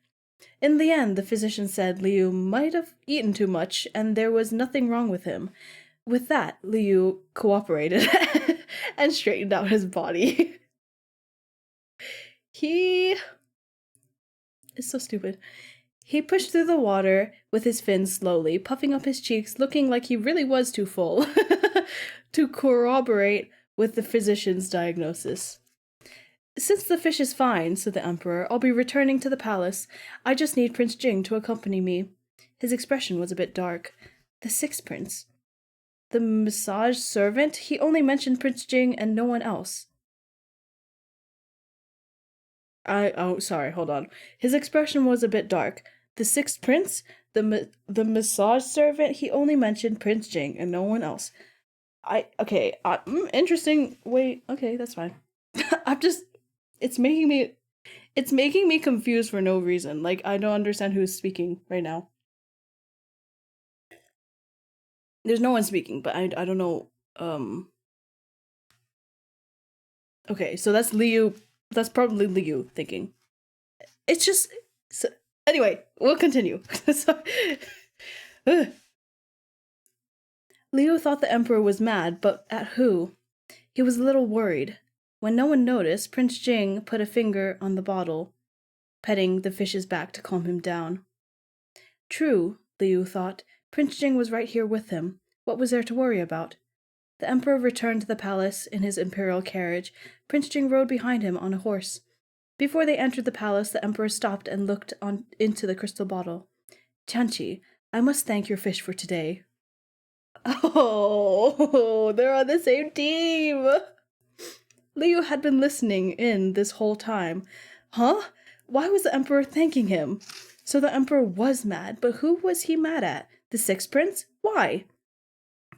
In the end, the physician said Liu might have eaten too much, and there was nothing wrong with him. With that, Liu cooperated and straightened out his body. He is so stupid. He pushed through the water with his fins slowly, puffing up his cheeks, looking like he really was too full, to corroborate with the physician's diagnosis. Since the fish is fine, said the emperor, I'll be returning to the palace. I just need Prince Jing to accompany me. His expression was a bit dark. The sixth prince. The massage servant? He only mentioned Prince Jing and no one else. Sorry, hold on. His expression was a bit dark. The sixth prince? The massage servant? He only mentioned Prince Jing and no one else. Interesting. Wait, okay, that's fine. I'm just, it's making me, it's making me confused for no reason. Like, I don't understand who's speaking right now. There's no one speaking, but I don't know. Okay, so that's Liu. That's probably Liu thinking. It's just. So, anyway, we'll continue. So, Liu thought the emperor was mad, but at who? He was a little worried. When no one noticed, Prince Jing put a finger on the bottle, petting the fish's back to calm him down. True, Liu thought. Prince Jing was right here with him. What was there to worry about? The emperor returned to the palace in his imperial carriage. Prince Jing rode behind him on a horse. Before they entered the palace, the emperor stopped and looked into the crystal bottle. Tianqi, I must thank your fish for today. Oh, they're on the same team. Liu had been listening in this whole time. Huh? Why was the emperor thanking him? So the emperor was mad, but who was he mad at? The Sixth Prince? Why?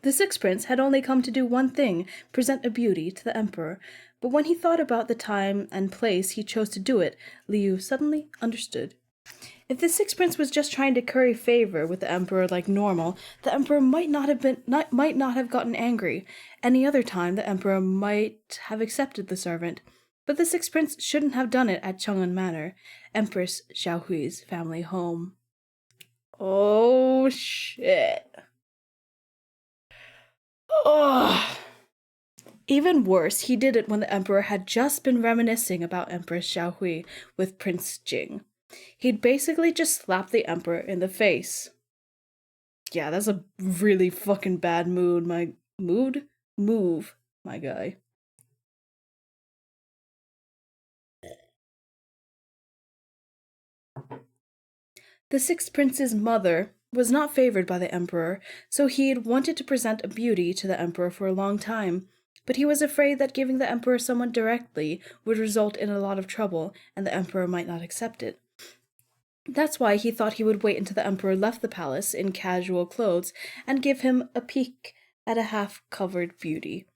The Sixth Prince had only come to do one thing, present a beauty to the emperor. But when he thought about the time and place he chose to do it, Liu suddenly understood. If the Sixth Prince was just trying to curry favor with the emperor like normal, the emperor might not have gotten angry. Any other time, the emperor might have accepted the servant. But the Sixth Prince shouldn't have done it at Chang'an Manor, Empress Xiaohui's family home. Oh shit. Oh. Even worse, he did it when the emperor had just been reminiscing about Empress Xiaohui with Prince Jing. He'd basically just slapped the emperor in the face. Yeah, that's a really fucking bad move, my guy. The Sixth Prince's mother was not favored by the emperor, so he had wanted to present a beauty to the emperor for a long time. But he was afraid that giving the emperor someone directly would result in a lot of trouble, and the emperor might not accept it. That's why he thought he would wait until the emperor left the palace in casual clothes and give him a peek at a half-covered beauty.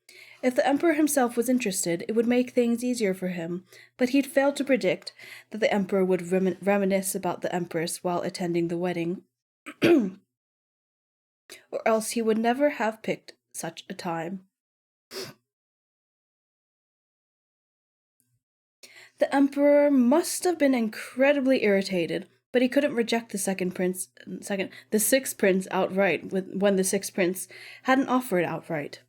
If the emperor himself was interested, it would make things easier for him, but he'd failed to predict that the emperor would reminisce about the empress while attending the wedding, or else he would never have picked such a time. The emperor must have been incredibly irritated, but he couldn't reject the sixth prince outright when the sixth prince hadn't offered outright.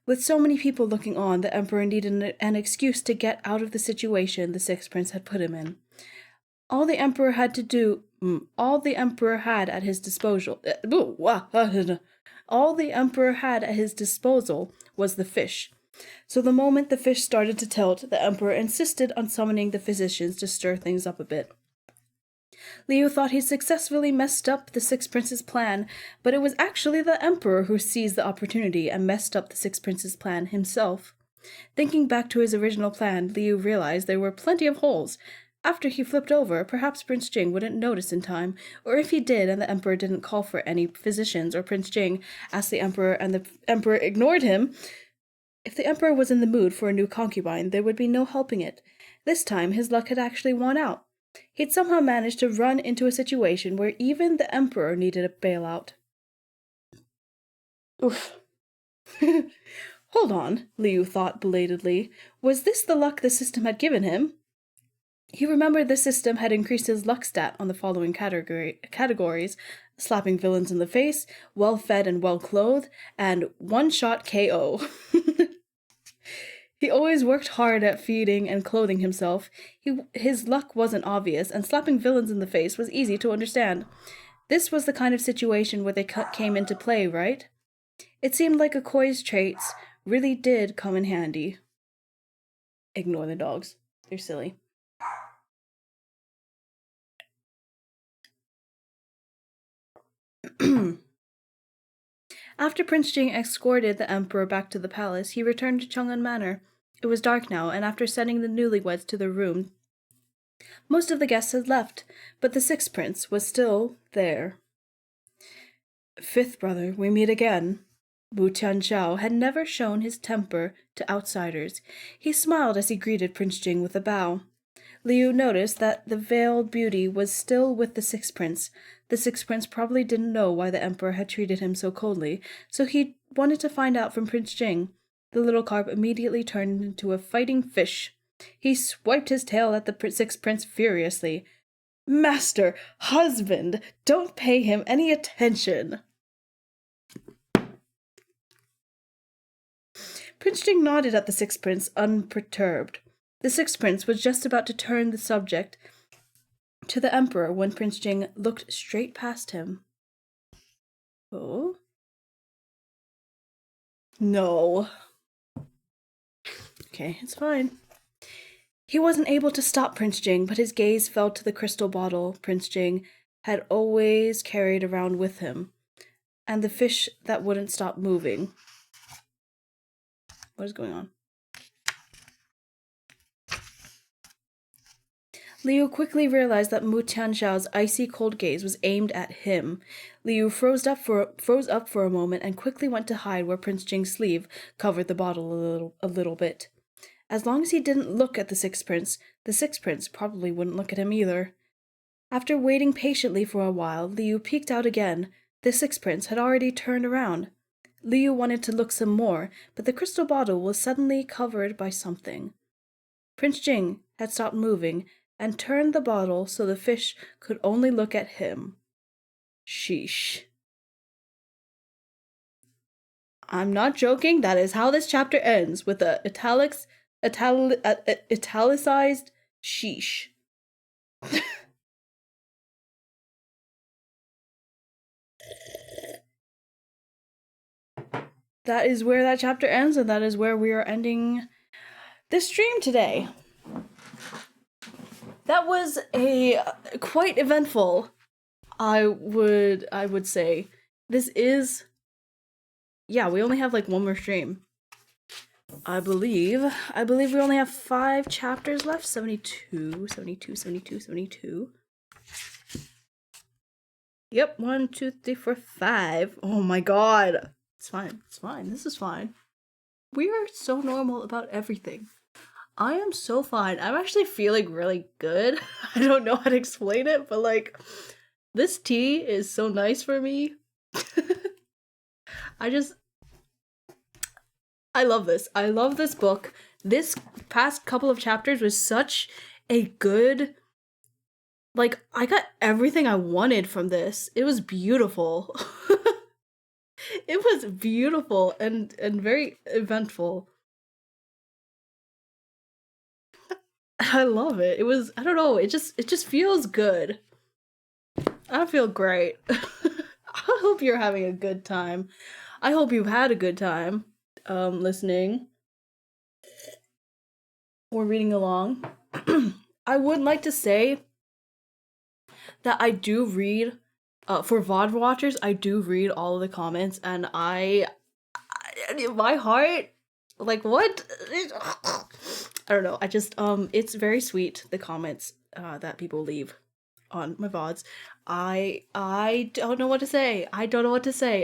With so many people looking on, the emperor needed an excuse to get out of the situation the sixth prince had put him in. All the emperor had at his disposal, all the emperor had at his disposal was the fish. So the moment the fish started to tilt, the emperor insisted on summoning the physicians to stir things up a bit. Liu thought he successfully messed up the Six Princes' plan, but it was actually the emperor who seized the opportunity and messed up the Six Princes' plan himself. Thinking back to his original plan, Liu realized there were plenty of holes. After he flipped over, perhaps Prince Jing wouldn't notice in time, or if he did and the emperor didn't call for any physicians, or Prince Jing asked the emperor and the emperor ignored him, if the emperor was in the mood for a new concubine, there would be no helping it. This time, his luck had actually won out. He'd somehow managed to run into a situation where even the emperor needed a bailout. Oof. Hold on, Liu thought belatedly. Was this the luck the system had given him? He remembered the system had increased his luck stat on the following categories: slapping villains in the face, well-fed and well-clothed, and one-shot KO. He always worked hard at feeding and clothing himself. His luck wasn't obvious, and slapping villains in the face was easy to understand. This was the kind of situation where they came into play, right? It seemed like Akoi's traits really did come in handy. Ignore the dogs. They're silly. After Prince Jing escorted the emperor back to the palace, he returned to Chang'an Manor. It was dark now, and after sending the newlyweds to their room, most of the guests had left, but the sixth prince was still there. Fifth brother, we meet again. Wu Tianzhao had never shown his temper to outsiders. He smiled as he greeted Prince Jing with a bow. Liu noticed that the veiled beauty was still with the Sixth Prince. The Sixth Prince probably didn't know why the Emperor had treated him so coldly, so he wanted to find out from Prince Jing. The little carp immediately turned into a fighting fish. He swiped his tail at the Sixth Prince furiously. "Master! Husband! Don't pay him any attention!" Prince Jing nodded at the Sixth Prince, unperturbed. The Sixth Prince was just about to turn the subject to the Emperor when Prince Jing looked straight past him. Oh? No. Okay, it's fine. He wasn't able to stop Prince Jing, but his gaze fell to the crystal bottle Prince Jing had always carried around with him, and the fish that wouldn't stop moving. What is going on? Liu quickly realized that Mu Tianxiao's icy cold gaze was aimed at him. Liu froze up for a moment and quickly went to hide where Prince Jing's sleeve covered the bottle a little bit. As long as he didn't look at the Sixth Prince probably wouldn't look at him either. After waiting patiently for a while, Liu peeked out again. The Sixth Prince had already turned around. Liu wanted to look some more, but the crystal bottle was suddenly covered by something. Prince Jing had stopped moving and turned the bottle so the fish could only look at him. Sheesh. I'm not joking, that is how this chapter ends, with a italicized sheesh. That is where that chapter ends, and that is where we are ending this stream today. That was a quite eventful, I would say. This is, yeah, we only have like one more stream. I believe we only have 5 chapters left. 72. Yep, 1, 2, 3, 4, 5. Oh my god. It's fine. This is fine. We are so normal about everything. I am so fine. I'm actually feeling really good. I don't know how to explain it, but like, this tea is so nice for me. I love this. I love this book. This past couple of chapters was such a good, like, I got everything I wanted from this. It was beautiful. It was beautiful and very eventful. I love it. It was, I don't know, it just feels good. I feel great. I hope you're having a good time. I hope you've had a good time listening or reading along. I would like to say that I do read for VOD watchers, I do read all of the comments, and I my heart, like, what? I don't know. I just it's very sweet, the comments that people leave on my VODs. I don't know what to say.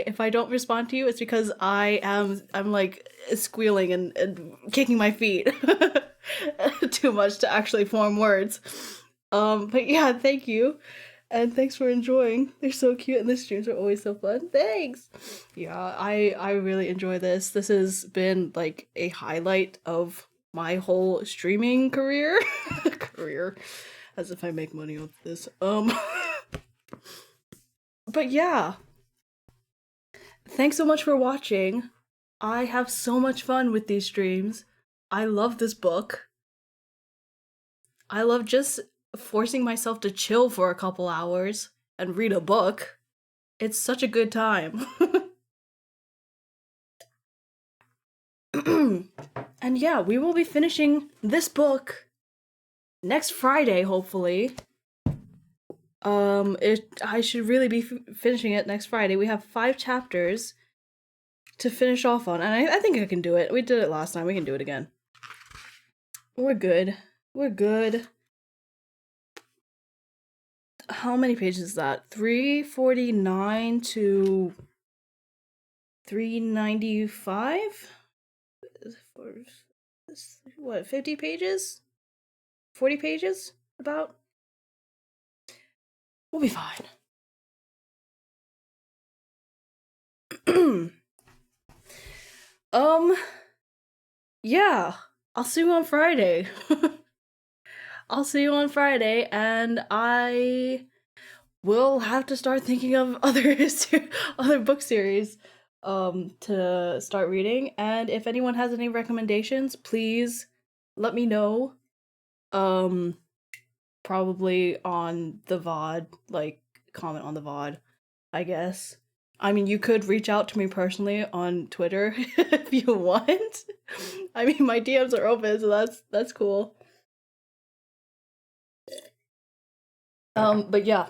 If I don't respond to you, it's because I'm like squealing and kicking my feet too much to actually form words. But yeah, thank you. And thanks for enjoying. They're so cute and the streams are always so fun. Thanks! Yeah, I really enjoy this. This has been like a highlight of my whole streaming career. As if I make money off this. But yeah. Thanks so much for watching. I have so much fun with these streams. I love this book. I love just forcing myself to chill for a couple hours and read a book. It's such a good time. And yeah, we will be finishing this book next Friday, hopefully. I should really be finishing it next Friday. We have 5 chapters to finish off on, and I think I can do it. We did it last time, we can do it again. We're good. How many pages is that? 349 to $3.95 for what, 50 pages? 40 pages? About? We'll be fine. Yeah, I'll see you on Friday. I'll see you on Friday, and I will have to start thinking of other book series to start reading. And if anyone has any recommendations, please let me know. Probably on the VOD, like comment on the VOD, I guess. I mean, you could reach out to me personally on Twitter if you want. I mean, my DMs are open, so that's cool. But yeah,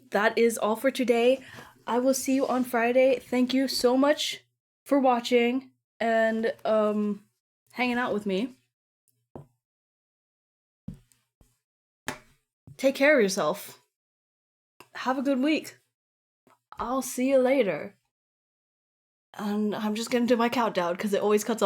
that is all for today. I will see you on Friday. Thank you so much for watching and hanging out with me. Take care of yourself. Have a good week. I'll see you later. And I'm just gonna do my countdown because it always cuts off.